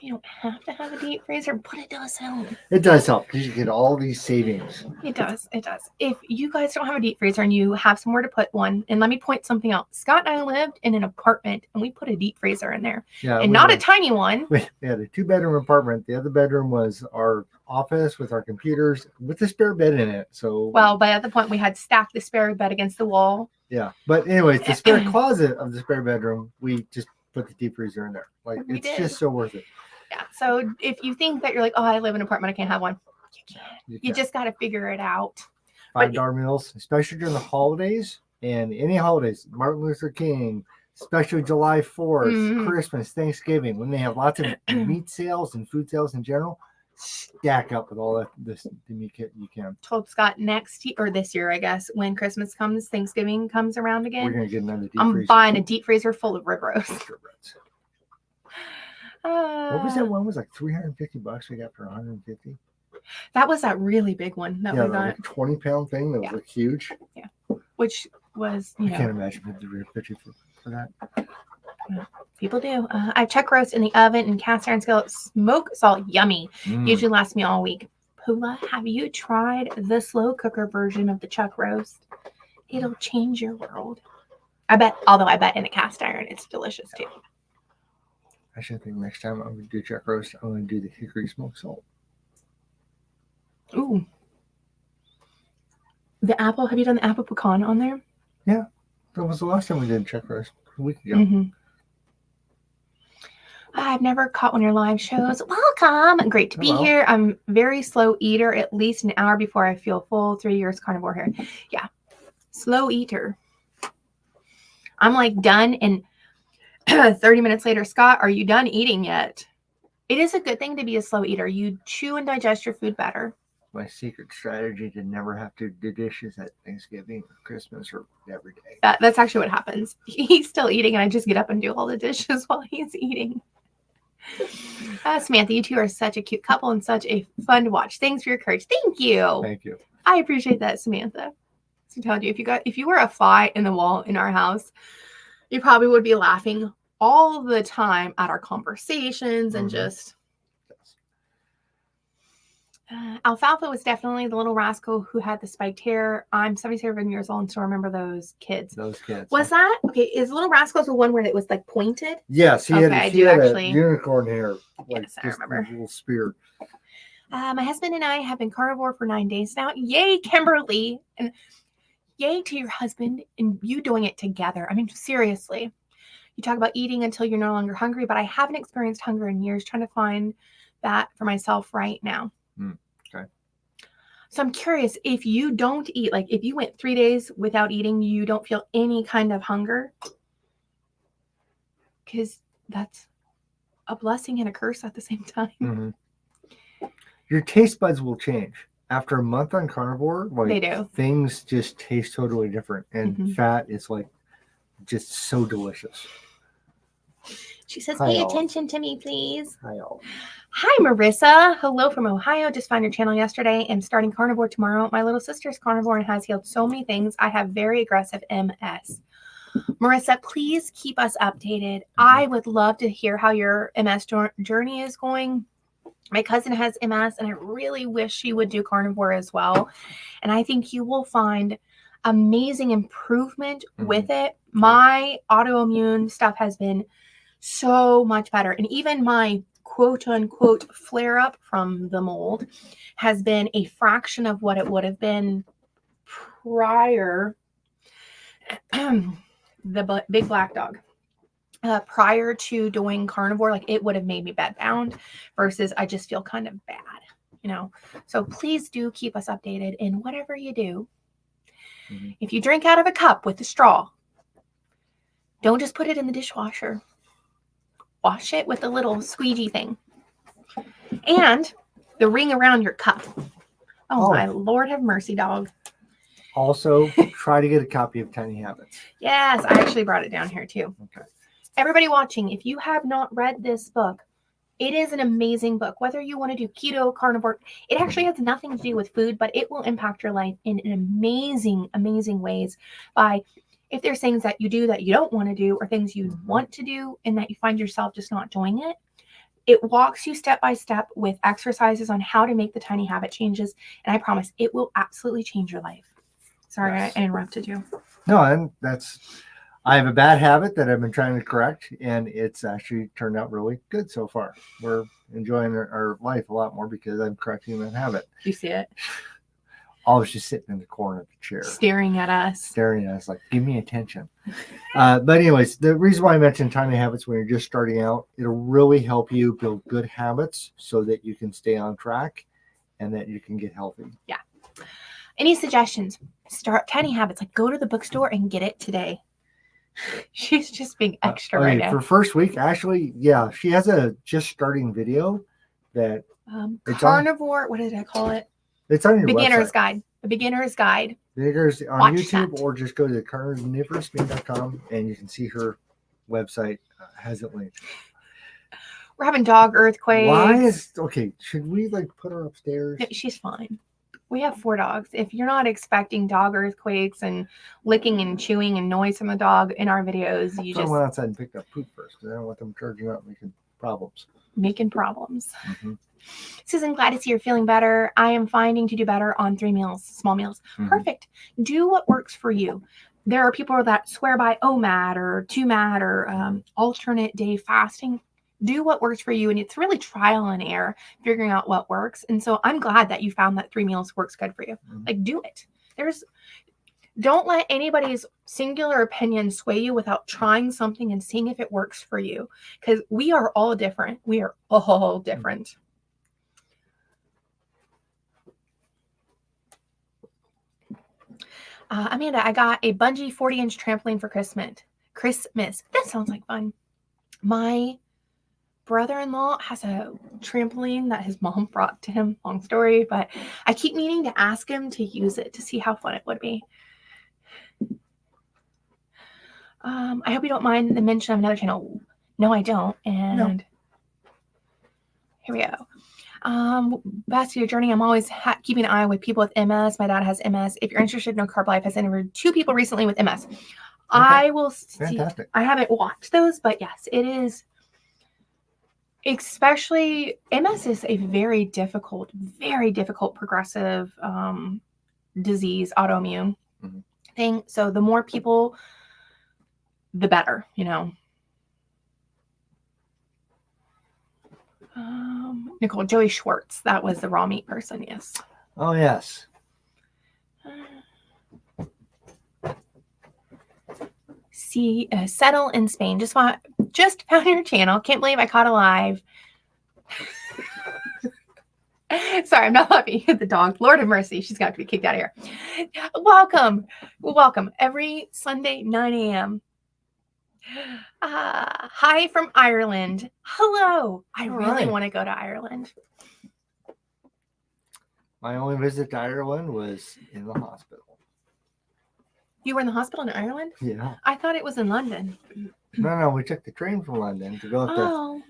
You don't have to have a deep freezer, but it does help. It does help because you get all these savings. It does. It does. If you guys don't have a deep freezer and you have somewhere to put one, and let me point something out. Scott and I lived in an apartment and we put a deep freezer in there. Yeah, and not a tiny one. We had a 2-bedroom apartment. The other bedroom was our office with our computers with a spare bed in it. So, well, by at the point we had stacked the spare bed against the wall. Yeah. But anyways, the spare closet of the spare bedroom, we just put the deep freezer in there. Like, it's just so worth it. Yeah. So if you think that you're like, oh, I live in an apartment, I can't have one. You can't. You just got to figure it out. $5 meals, especially during the holidays and any holidays, Martin Luther King, especially July 4th, Christmas, Thanksgiving, when they have lots of meat sales and food sales in general, stack up with all that the meat kit you can. Told Scott this year, I guess, when Christmas comes, Thanksgiving comes around again. We're gonna get another deep freezer. I'm buying a deep freezer full of rib roast. What was that one? It was like $350 we got for $150. That was that really big one that we got. Like 20-pound thing that was like huge. Yeah, which was I can't imagine $350 for that. People do. I chuck roast in the oven and cast iron skillet. Smoke salt, yummy. Usually lasts me all week. Pula, have you tried the slow cooker version of the chuck roast? It'll change your world. I bet in a cast iron it's delicious too. I should think next time I'm going to do chuck roast, I'm going to do the hickory smoked salt. Ooh. The apple, have you done the apple pecan on there? Yeah. That was the last time we did chuck roast, a week ago. I've never caught one of your live shows. Welcome. Great to be here. I'm very slow eater, at least an hour before I feel full. 3 years carnivore here. Yeah. Slow eater. I'm like done, and 30 minutes later, Scott, are you done eating yet? It is a good thing to be a slow eater. You chew and digest your food better. My secret strategy to never have to do dishes at Thanksgiving or Christmas or every day. That's actually what happens. He's still eating, and I just get up and do all the dishes while he's eating. Samantha, you two are such a cute couple and such a fun to watch. Thanks for your courage. Thank you. Thank you. I appreciate that, Samantha. So I told you, if you were a fly in the wall in our house, you probably would be laughing all the time at our conversations and just. Alfalfa was definitely the little rascal who had the spiked hair. I'm 77 years old and still remember those kids. Was that okay? Is Little Rascals the one where it was like pointed? Yes, he had a unicorn hair. Like, yes, I remember. A little spear. My husband and I have been carnivore for 9 days now. Yay, Kimberly! And yay to your husband and you doing it together. I mean, seriously. You talk about eating until you're no longer hungry, but I haven't experienced hunger in years. Trying to find that for myself right now. Okay. So I'm curious, if you don't eat, like if you went 3 days without eating, you don't feel any kind of hunger? Because that's a blessing and a curse at the same time. Your taste buds will change. After a month on carnivore, like, they do. Things just taste totally different. And fat is like just so delicious. She says, pay attention to me, please. Hi, all. Hi, Marissa. Hello from Ohio. Just found your channel yesterday and starting carnivore tomorrow. My little sister's carnivore and has healed so many things. I have very aggressive MS. Marissa, please keep us updated. I would love to hear how your MS journey is going. My cousin has MS, and I really wish she would do carnivore as well. And I think you will find amazing improvement with it. My autoimmune stuff has been so much better. And even my quote unquote flare up from the mold has been a fraction of what it would have been prior. The big black dog. Prior to doing carnivore, like it would have made me bedbound versus I just feel kind of bad, you know. So please do keep us updated in whatever you do. If you drink out of a cup with a straw, don't just put it in the dishwasher. Wash it with a little squeegee thing. And the ring around your cup. Oh, my Lord have mercy, dog. Also, try to get a copy of Tiny Habits. Yes, I actually brought it down here too. Okay. Everybody watching, if you have not read this book, it is an amazing book. Whether you want to do keto, carnivore, it actually has nothing to do with food, but it will impact your life in amazing, amazing ways by if there's things that you do that you don't want to do or things you want to do and that you find yourself just not doing it. It walks you step by step with exercises on how to make the tiny habit changes. And I promise it will absolutely change your life. Sorry, Yes. I interrupted you. No, and I have a bad habit that I've been trying to correct, and it's actually turned out really good so far. We're enjoying our life a lot more because I'm correcting that habit. You see it? I was just sitting in the corner of the chair, staring at us, like, give me attention. But anyways, the reason why I mentioned tiny habits when you're just starting out, it'll really help you build good habits so that you can stay on track and that you can get healthy. Yeah. Any suggestions? Start tiny habits. Like go to the bookstore and get it today. She's just being extra right now. For first week, actually, yeah, she has a just starting video that Carnivore. What did I call it? It's on your beginner's website. Guide. The beginner's guide. Beginners on Watch YouTube, that. or just go to carnivorespeed.com and you can see her website has it linked. We're having dog earthquakes. Should we like put her upstairs? No, she's fine. We have 4 dogs. If you're not expecting dog earthquakes and licking and chewing and noise from the dog in our videos, you just went outside and picked up poop first because I don't want them charging up making problems. Mm-hmm. Susan, glad to see you're feeling better. I am finding to do better on 3 meals, small meals. Mm-hmm. Perfect. Do what works for you. There are people that swear by OMAD or 2MAD or alternate day fasting. Do what works for you. And it's really trial and error, figuring out what works. And so I'm glad that you found that 3 meals works good for you. Mm-hmm. Like, do it. Don't let anybody's singular opinion sway you without trying something and seeing if it works for you. Because we are all different. We are all different. Mm-hmm. Amanda, I got a bungee 40-inch trampoline for Christmas. That sounds like fun. My brother-in-law has a trampoline that his mom brought to him. Long story, but I keep meaning to ask him to use it to see how fun it would be. I hope you don't mind the mention of another channel. No, I don't. And Here we go. Back to your journey. I'm always keeping an eye with people with MS. My dad has MS. If you're interested, No Carb Life has interviewed 2 people recently with MS. Okay. I will see. Fantastic. I haven't watched those, but yes, it is. Especially MS is a very difficult progressive disease, autoimmune thing. So the more people, the better, you know. Nicole, Joey Schwartz. That was the raw meat person. Yes. Oh, yes. Settle in Spain. Just found your channel. Can't believe I caught a live. Sorry, I'm not laughing at the dog. Lord have mercy. She's got to be kicked out of here. Welcome. Every Sunday, 9 a.m. Hi from Ireland. Hello. I really want to go to Ireland. My only visit to Ireland was in the hospital. You were in the hospital in Ireland? Yeah. I thought it was in London. No, we took the train from London to go up to...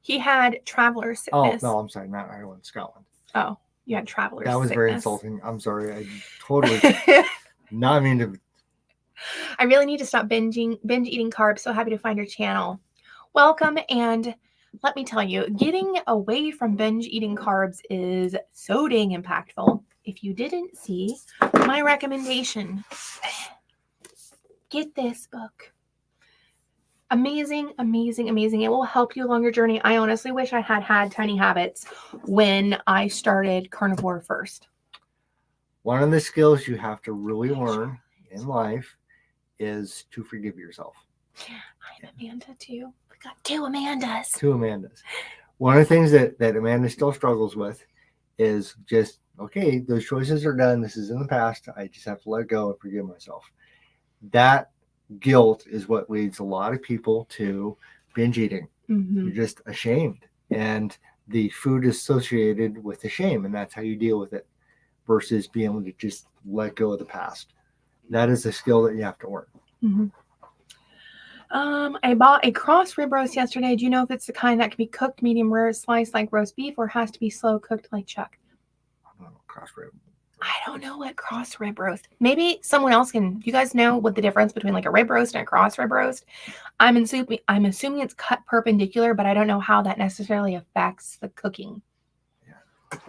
He had traveler's sickness. Oh, no, I'm sorry, not Ireland, Scotland. Oh, you had traveler's sickness. That was very insulting. I'm sorry. I totally not mean to... I really need to stop binge eating carbs. So happy to find your channel. Welcome, and let me tell you, getting away from binge eating carbs is so dang impactful. If you didn't see my recommendation, get this book. Amazing. It will help you along your journey. I honestly wish I had tiny habits when I started Carnivore first. One of the skills you have to really learn in life is to forgive yourself. I'm Amanda too. We got 2 Amandas. 2 Amandas. One of the things that Amanda still struggles with is just, okay, those choices are done. This is in the past. I just have to let go and forgive myself. That guilt is what leads a lot of people to binge eating. Mm-hmm. You're just ashamed. And the food is associated with the shame, and that's how you deal with it versus being able to just let go of the past. That is a skill that you have to learn. Mm-hmm. I bought a cross rib roast yesterday. Do you know if it's the kind that can be cooked medium rare, sliced like roast beef, or has to be slow cooked like chuck? I don't know, cross rib. I don't know what cross rib roast. Maybe someone else can. You guys know what the difference between like a rib roast and a cross rib roast? I'm assuming it's cut perpendicular, but I don't know how that necessarily affects the cooking. Yeah.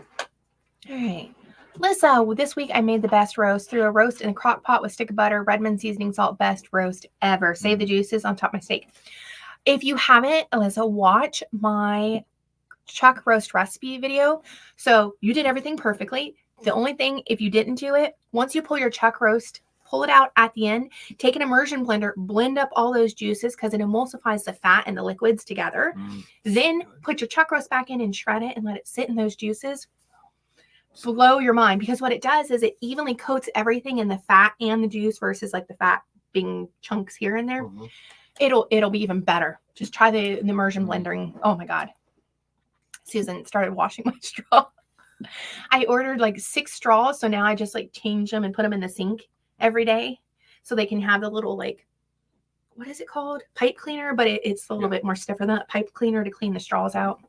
All right. Lisa, this week I made the best roast. Threw a roast in a crock pot with stick of butter, Redmond seasoning salt, best roast ever. Save the juices on top of my steak. If you haven't, Alyssa, watch my chuck roast recipe video. So you did everything perfectly. The only thing, if you didn't do it, once you pull your chuck roast, pull it out at the end, take an immersion blender, blend up all those juices because it emulsifies the fat and the liquids together. Then put your chuck roast back in and shred it and let it sit in those juices. Blow your mind, because what it does is it evenly coats everything in the fat and the juice versus like the fat being chunks here and there. It'll be even better. Just try the immersion blending. Oh my God. Susan started washing my straw. I ordered like 6 straws, so now I just like change them and put them in the sink every day so they can have the little like, what is it called? Pipe cleaner, but it's a little bit more stiffer than that pipe cleaner to clean the straws out.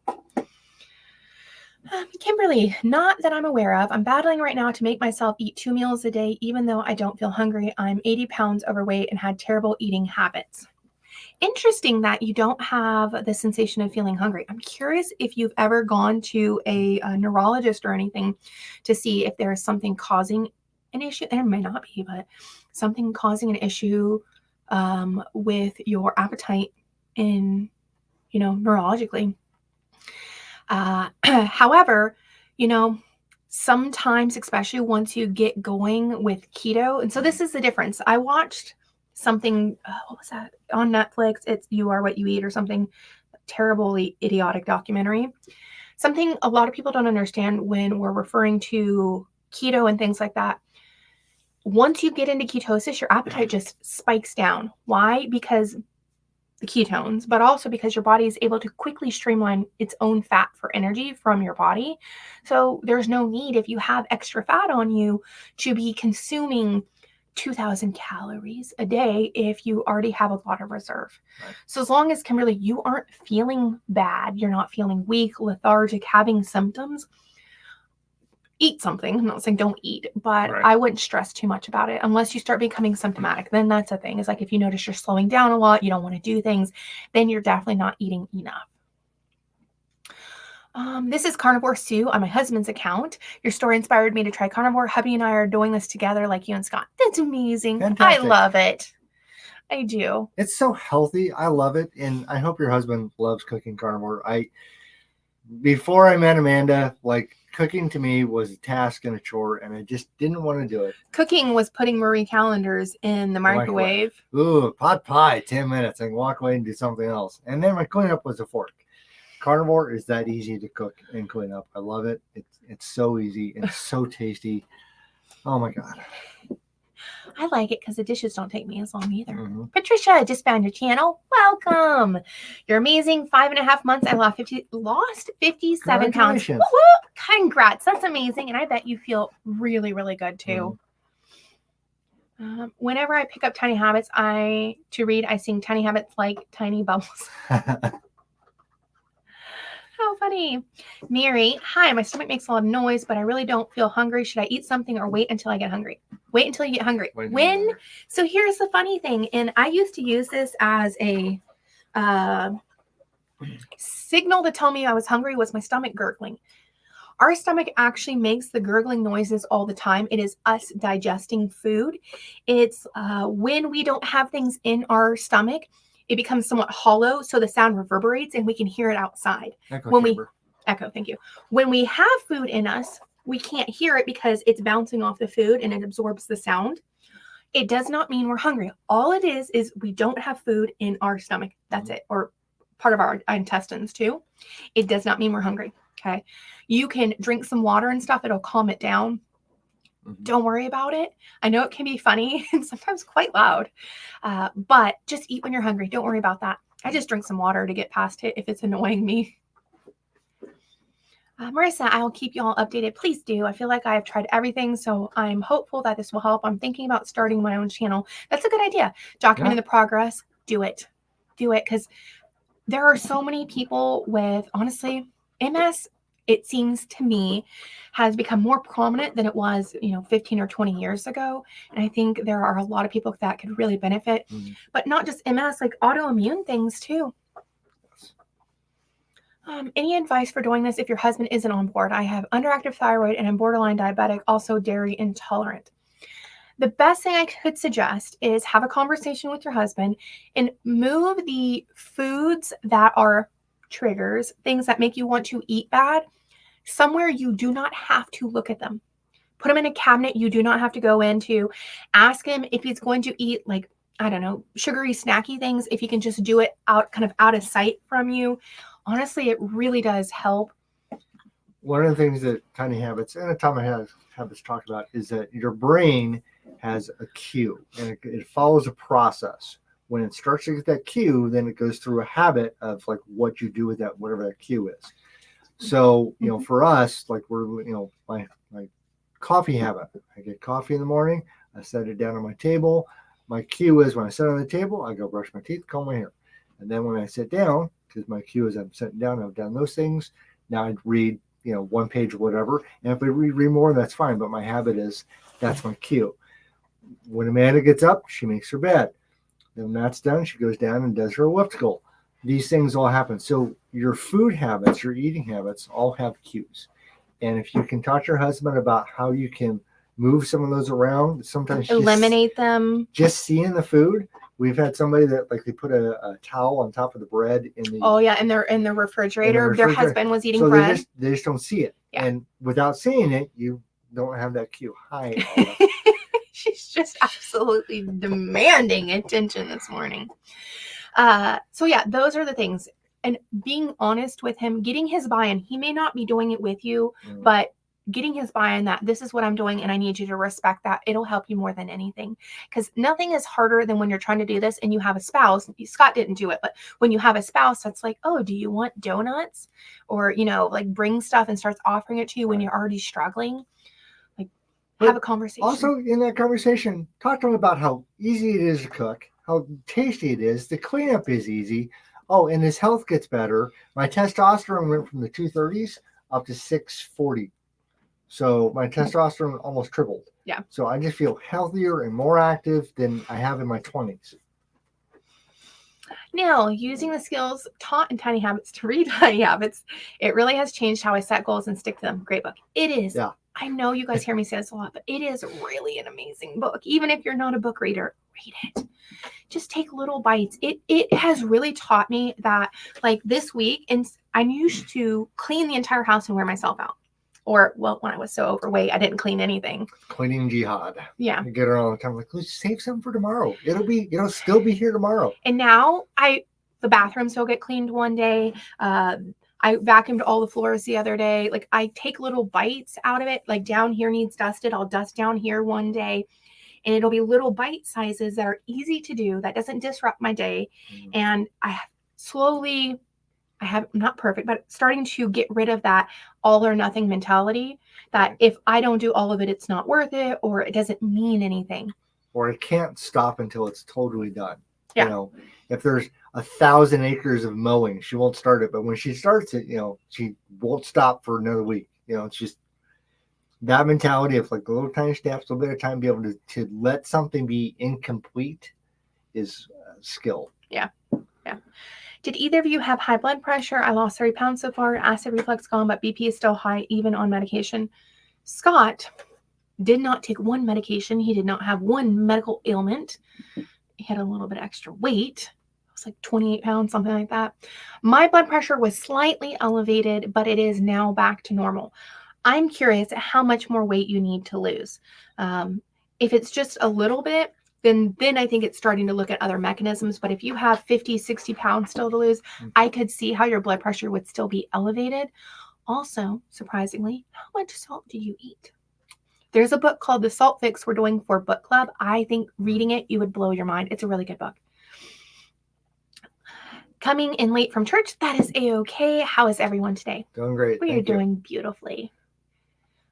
Kimberly, not that I'm aware of. I'm battling right now to make myself eat 2 meals a day, even though I don't feel hungry. I'm 80 pounds overweight and had terrible eating habits. Interesting that you don't have the sensation of feeling hungry. I'm curious if you've ever gone to a neurologist or anything to see if there is something causing an issue. There may not be, but something causing an issue with your appetite in, neurologically. However, sometimes, especially once you get going with keto, and so this is the difference. I watched something, what was that, on Netflix? It's You Are What You Eat or something, terribly idiotic documentary. Something a lot of people don't understand when we're referring to keto and things like that. Once you get into ketosis, your appetite just spikes down. Why? Because the ketones, but also because your body is able to quickly streamline its own fat for energy from your body. So there's no need, if you have extra fat on you, to be consuming 2,000 calories a day if you already have a lot of reserve. Right. So as long as, Kimberly, you aren't feeling bad, you're not feeling weak, lethargic, having symptoms, eat something. I'm not saying don't eat, but right. I wouldn't stress too much about it unless you start becoming symptomatic. Then that's a thing. It's like if you notice you're slowing down a lot, you don't want to do things, then you're definitely not eating enough. This is Carnivore Sue on my husband's account. Your story inspired me to try Carnivore. Hubby and I are doing this together like you and Scott. That's amazing. Fantastic. I love it. I do. It's so healthy. I love it. And I hope your husband loves cooking Carnivore. Before I met Amanda, cooking to me was a task and a chore, and I just didn't want to do it. Cooking was putting Marie calendars in the microwave. Ooh, pot pie, 10 minutes, and walk away and do something else. And then my cleanup was a fork. Carnivore is that easy to cook and clean up. I love it. It's so easy and so tasty. Oh my God. I like it because the dishes don't take me as long either. Mm-hmm. Patricia, I just found your channel. Welcome. You're amazing. 5.5 months. I lost 57 pounds. Woo-hoo! Congrats. That's amazing. And I bet you feel really, really good too. Mm-hmm. Whenever I pick up Tiny Habits to read, I sing Tiny Habits like tiny bubbles. How funny. Mary, hi, my stomach makes a lot of noise, but I really don't feel hungry. Should I eat something or wait until I get hungry? Wait until you get hungry. So here's the funny thing, and I used to use this as a signal to tell me I was hungry, was my stomach gurgling. Our stomach actually makes the gurgling noises all the time. It is us digesting food. It's when we don't have things in our stomach, it becomes somewhat hollow, so the sound reverberates and we can hear it outside. Echo, thank you. When we have food in us, we can't hear it because it's bouncing off the food and it absorbs the sound. It does not mean we're hungry. All it is we don't have food in our stomach. That's it, or part of our intestines too. It does not mean we're hungry, okay? You can drink some water and stuff. It'll calm it down. Don't worry about it. I know it can be funny and sometimes quite loud, but just eat when you're hungry. Don't worry about that. I just drink some water to get past it if it's annoying me. Marissa, I will keep you all updated. Please do. I feel like I have tried everything, so I'm hopeful that this will help. I'm thinking about starting my own channel. That's a good idea. Documenting the progress. Do it. Do it, because there are so many people with, honestly, MS it seems to me, has become more prominent than it was, 15 or 20 years ago. And I think there are a lot of people that could really benefit, but not just MS, like autoimmune things too. Any advice for doing this if your husband isn't on board? I have underactive thyroid and I'm borderline diabetic, also dairy intolerant. The best thing I could suggest is have a conversation with your husband and move the foods that are triggers, things that make you want to eat bad, somewhere you do not have to look at them. Put them in a cabinet you do not have to go into. Ask him if he's going to eat, like, I don't know, sugary, snacky things, if he can just do it out of sight from you. Honestly, it really does help. One of the things that Tiny Habits and Atomic Habits talk about is that your brain has a cue, and it follows a process. When it starts to get that cue, then it goes through a habit of like what you do with that, whatever that cue is. So, for us, like we're, my coffee habit, I get coffee in the morning, I set it down on my table. My cue is when I sit on the table, I go brush my teeth, comb my hair. And then when I sit down, because my cue is I'm sitting down, I've done those things. Now I read, one page or whatever. And if I read more, that's fine. But my habit is that's my cue. When Amanda gets up, she makes her bed. Then when that's done, she goes down and does her elliptical. These things all happen. So your food habits, your eating habits all have cues. And if you can talk to your husband about how you can move some of those around, sometimes eliminate them. Just seeing the food. We've had somebody that like they put a towel on top of the bread in the in the refrigerator. Their husband was eating so bread. They just don't see it. Yeah. And without seeing it, you don't have that cue. Hi. She's just absolutely demanding attention this morning. So yeah, those are the things. And being honest with him, getting his buy-in. He may not be doing it with you, but getting his buy-in that this is what I'm doing and I need you to respect that. It'll help you more than anything, because nothing is harder than when you're trying to do this and you have a spouse. Scott didn't do it, but when you have a spouse that's like, oh, do you want donuts? Or, like bring stuff and starts offering it to you when you're already struggling. Like, have a conversation. Also in that conversation, talk to him about how easy it is to cook, how tasty it is. The cleanup is easy. Oh, and his health gets better. My testosterone went from the 230s up to 640. So my testosterone almost tripled. Yeah. So I just feel healthier and more active than I have in my 20s. Now, using the skills taught in Tiny Habits to read Tiny Habits, it really has changed how I set goals and stick to them. Great book. It is. Yeah. I know you guys hear me say this a lot, but it is really an amazing book. Even if you're not a book reader, read it. Just take little bites. It has really taught me that, like this week, and I used to clean the entire house and wear myself out. Or, well, when I was so overweight, I didn't clean anything. Cleaning jihad. Yeah. I get her all the time. Like, let's save some for tomorrow. It'll still be here tomorrow. And now the bathrooms will get cleaned one day. I vacuumed all the floors the other day. Like, I take little bites out of it. Like, down here needs dusted. I'll dust down here one day. And it'll be little bite sizes that are easy to do, that doesn't disrupt my day. And I have not perfect, but starting to get rid of that all or nothing mentality, that if I don't do all of it, it's not worth it, or it doesn't mean anything. Or it can't stop until it's totally done. Yeah. If there's 1,000 acres of mowing, she won't start it. But when she starts it, she won't stop for another week. It's just that mentality of like little tiny steps, a little bit of time, be able to let something be incomplete is a skill. Yeah. Yeah. Did either of you have high blood pressure? I lost 30 pounds so far. Acid reflux gone, but BP is still high, even on medication. Scott did not take one medication. He did not have one medical ailment. He had a little bit extra weight. It was like 28 pounds, something like that. My blood pressure was slightly elevated, but it is now back to normal. I'm curious how much more weight you need to lose. If it's just a little bit, then I think it's starting to look at other mechanisms. But if you have 50, 60 pounds still to lose, I could see how your blood pressure would still be elevated. Also, surprisingly, how much salt do you eat? There's a book called The Salt Fix we're doing for book club. I think reading it, you would blow your mind. It's a really good book. Coming in late from church, that is A-okay. How is everyone today? Doing great. We are doing beautifully.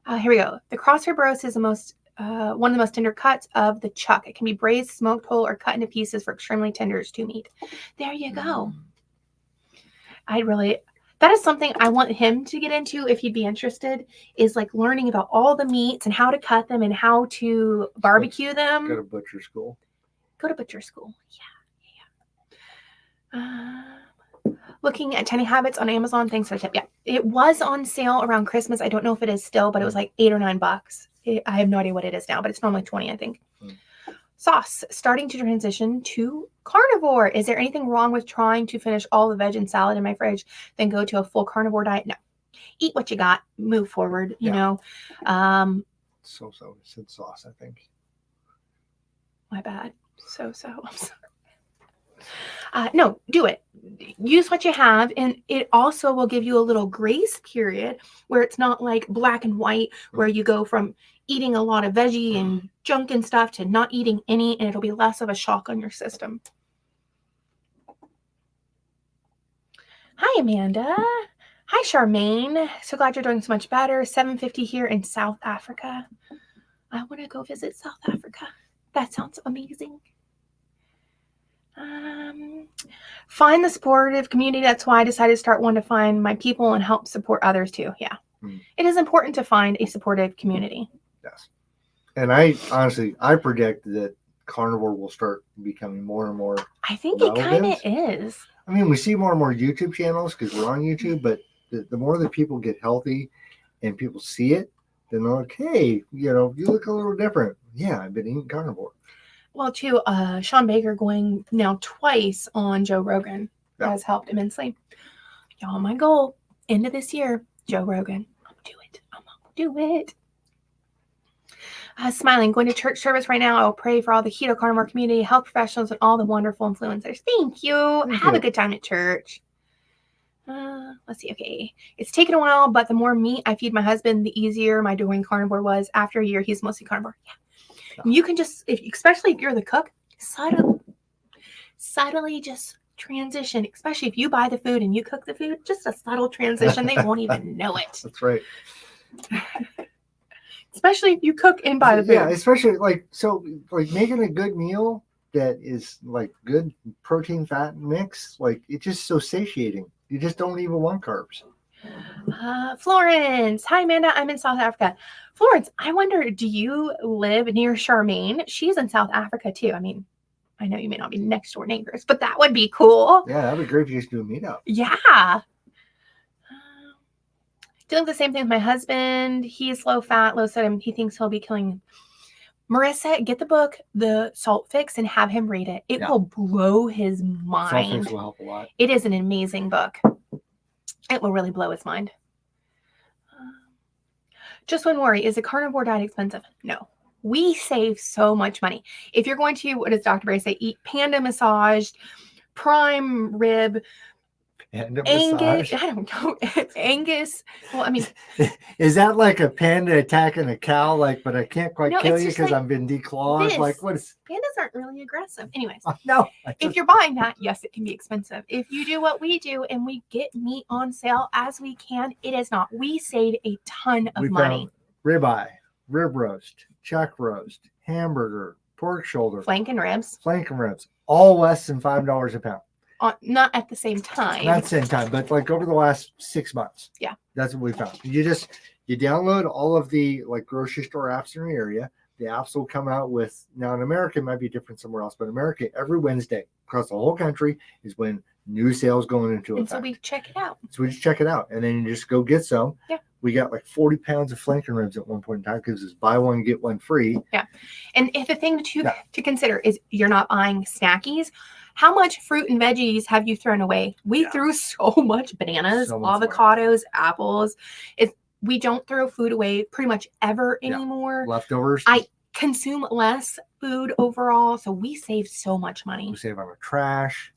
Here we go. The crosshair roast is one of the most tender cuts of the chuck. It can be braised, smoked whole, or cut into pieces for extremely tender stew meat. There you go. That is something I want him to get into if he'd be interested, is like learning about all the meats and how to cut them and how to barbecue them. Go to butcher school. Go to butcher school. Yeah. Looking at Tiny Habits on Amazon. Thanks for the tip. Yeah. It was on sale around Christmas. I don't know if it is still, but it was like $8 or $9. I have no idea what it is now, but it's normally 20, I think. Sauce. Starting to transition to carnivore. Is there anything wrong with trying to finish all the veg and salad in my fridge, then go to a full carnivore diet? No. Eat what you got. Move forward, you know. So said sauce, I think. My bad. I'm sorry. No, do it. Use what you have, and it also will give you a little grace period where it's not like black and white, where you go from eating a lot of veggie and junk and stuff to not eating any, and it'll be less of a shock on your system. Hi, Amanda. Hi, Charmaine. So glad you're doing so much better. 7:50 here in South Africa. I want to go visit South Africa. That sounds amazing. Find the supportive community. That's why I decided to start one, to find my people and help support others too. Yeah. It is important to find a supportive community. Yes. And I honestly predict that carnivore will start becoming more and more I think relevant. It kind of is. I mean, we see more and more YouTube channels because we're on YouTube, but the more that people get healthy and people see it, then they're like, hey, you look a little different. Yeah, I've been eating carnivore. Well, too, Sean Baker going now twice on Joe Rogan has helped immensely. Y'all, my goal, end of this year, Joe Rogan. I'm gonna do it. Smiling, going to church service right now. I'll pray for all the keto carnivore community, health professionals, and all the wonderful influencers. Thank you. Have a good time at church. Let's see. Okay. It's taken a while, but the more meat I feed my husband, the easier my doing carnivore was. After a year, he's mostly carnivore. Yeah. You can just, especially if you're the cook, subtly just transition, especially if you buy the food and you cook the food, just a subtle transition. They won't even know it. That's right. Especially if you cook and buy the food. Yeah, especially like making a good meal that is like good protein fat mix, like it's just so satiating. You just don't even want carbs. Florence. Hi, Amanda. I'm in South Africa. Florence, I wonder, do you live near Charmaine? She's in South Africa too. I mean, I know you may not be next door neighbors, but that would be cool. Yeah, that'd be great if you guys do a meetup. Yeah. Doing the same thing with my husband. He's low fat, low sodium. He thinks he'll be killing him. Marissa, get the book, The Salt Fix, and have him read it. It will blow his mind. Salt Fix will help a lot. It is an amazing book. It will really blow his mind. Just one worry. Is a carnivore diet expensive? No. We save so much money. If you're going to, what does Dr. Bray say? Eat panda massaged, prime rib, Angus. I don't know. Angus. Well, I mean, is that like a panda attacking a cow? Like, but I can't quite kill you because I've been declawed. Like, what is? Pandas aren't really aggressive. Anyways, no. If you're buying that, yes, it can be expensive. If you do what we do and we get meat on sale as we can, it is not. We save a ton of money. Ribeye, rib roast, chuck roast, hamburger, pork shoulder, flank and ribs, all less than $5 a pound. Not at the same time. Not at the same time, but like over the last 6 months. Yeah. That's what we found. You download all of the like grocery store apps in your area. The apps will come out with, now in America, it might be different somewhere else, but in America, every Wednesday across the whole country is when new sales going into effect. And so we check it out. So we just check it out. And then you just go get some. Yeah. We got like 40 pounds of flank and ribs at one point in time because it's buy one, get one free. Yeah. And if the thing to consider is you're not buying snackies, how much fruit and veggies have you thrown away? We threw so much bananas, avocados, apples. We don't throw food away pretty much ever anymore. Leftovers. I consume less food overall, so we save so much money. We save on our trash,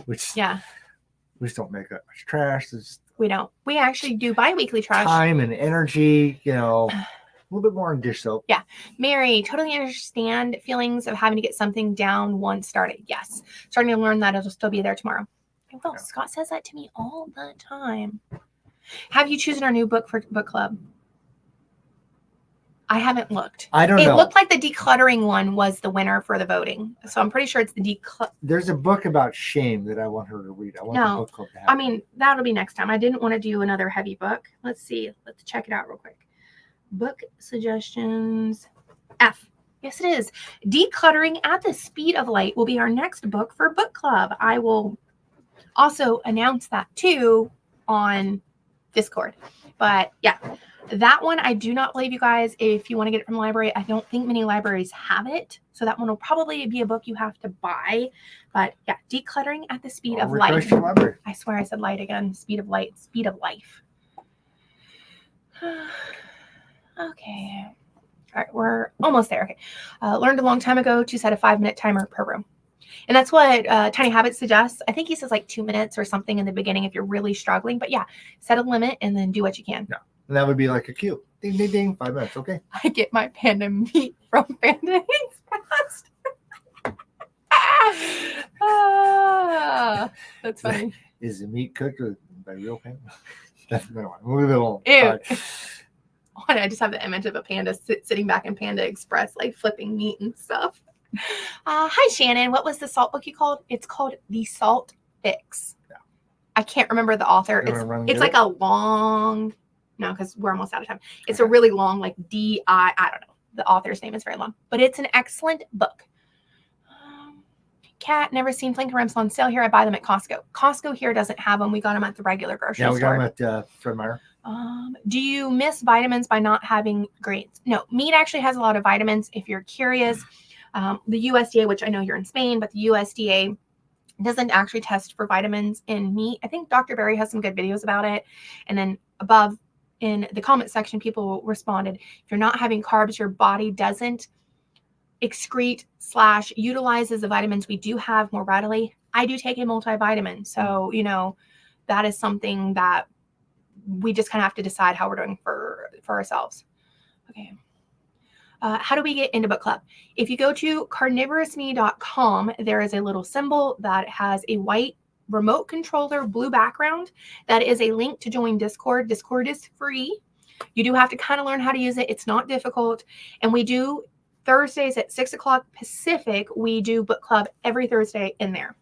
which we just don't make that much trash. We don't. We actually do bi-weekly trash. Time and energy, a little bit more on dish soap. Yeah. Mary, totally understand feelings of having to get something down once started. Yes. Starting to learn that it'll still be there tomorrow. I will. Yeah. Scott says that to me all the time. Have you chosen our new book for book club? I haven't looked. I don't know. It looked like the decluttering one was the winner for the voting. So I'm pretty sure it's the There's a book about shame that I want her to read. I want the book club to have. I mean, that'll be next time. I didn't want to do another heavy book. Let's see. Let's check it out real quick. Book suggestions. F. Yes, it is. Decluttering at the Speed of Light will be our next book for book club. I will also announce that too on Discord. But yeah, that one I do not believe, you guys, if you want to get it from the library. I don't think many libraries have it. So that one will probably be a book you have to buy. But yeah, Decluttering at the Speed of Light. I swear I said light again. Speed of Light, Speed of Life. Okay. All right, we're almost there. Okay. Learned a long time ago to set a 5-minute timer per room. And that's what Tiny Habits suggests. I think he says like 2 minutes or something in the beginning if you're really struggling. But yeah, set a limit and then do what you can. Yeah. And that would be like a cue. Ding, ding, ding. 5 minutes. Okay. I get my panda meat from Panda Express. That's funny. Is the meat cooked by real panda? No, move it along. Ew. I just have the image of a panda sitting back in Panda Express, like flipping meat and stuff. Hi, Shannon. What was the salt book you called? It's called The Salt Fix. Yeah. I can't remember the author. It's like a long, no, because we're almost out of time. It's a really long, like I don't know. The author's name is very long, but it's an excellent book. Cat, never seen Flanker Rims on sale here. I buy them at Costco. Costco here doesn't have them. We got them at the regular grocery store. Yeah, we got them at Fred Meyer. Do you miss vitamins by not having grains? No, meat actually has a lot of vitamins. If you're curious, the USDA, which I know you're in Spain, but the USDA doesn't actually test for vitamins in meat. I think Dr. Berry has some good videos about it. And then above in the comment section, people responded, if you're not having carbs, your body doesn't excrete / utilizes the vitamins we do have more readily. I do take a multivitamin. So, you know, that is something that we just kind of have to decide how we're doing for ourselves. Okay. How do we get into book club? If you go to carnivorousme.com, there is a little symbol that has a white remote controller, blue background. That is a link to join Discord. Discord is free. You do have to kind of learn how to use it. It's not difficult. And we do Thursdays at 6 o'clock Pacific. We do book club every Thursday in there.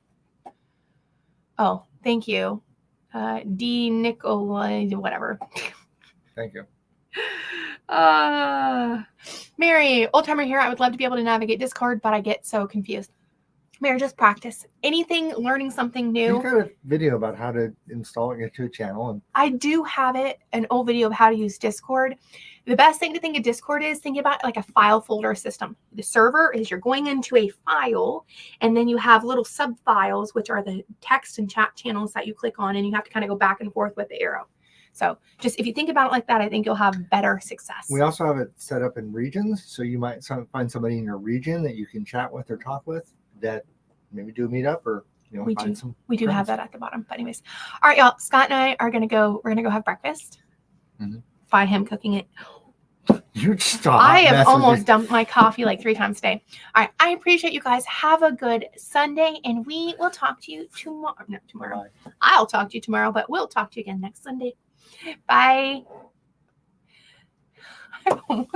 Oh, thank you. D. Nicolai, whatever. Thank you. Mary, old timer here. I would love to be able to navigate Discord, but I get so confused. Mary, just practice. Anything, learning something new. You got a video about how to install it into a channel. And I do have it, an old video of how to use Discord. The best thing to think of Discord is think about it like a file folder system. The server is you're going into a file, and then you have little sub files, which are the text and chat channels that you click on, and you have to kind of go back and forth with the arrow. So just if you think about it like that, I think you'll have better success. We also have it set up in regions. So you might find somebody in your region that you can chat with or talk with that maybe do a meetup or, you know, we find do. some We do friends. have that at the bottom. But anyways, all right, y'all. Scott and I are going to go. We're going to go have breakfast by him cooking it. You stop. I have almost dumped my coffee like 3 times a day. All right. I appreciate you guys. Have a good Sunday, and we will talk to you tomorrow. Not tomorrow. Bye. I'll talk to you tomorrow, but we'll talk to you again next Sunday. Bye. I almost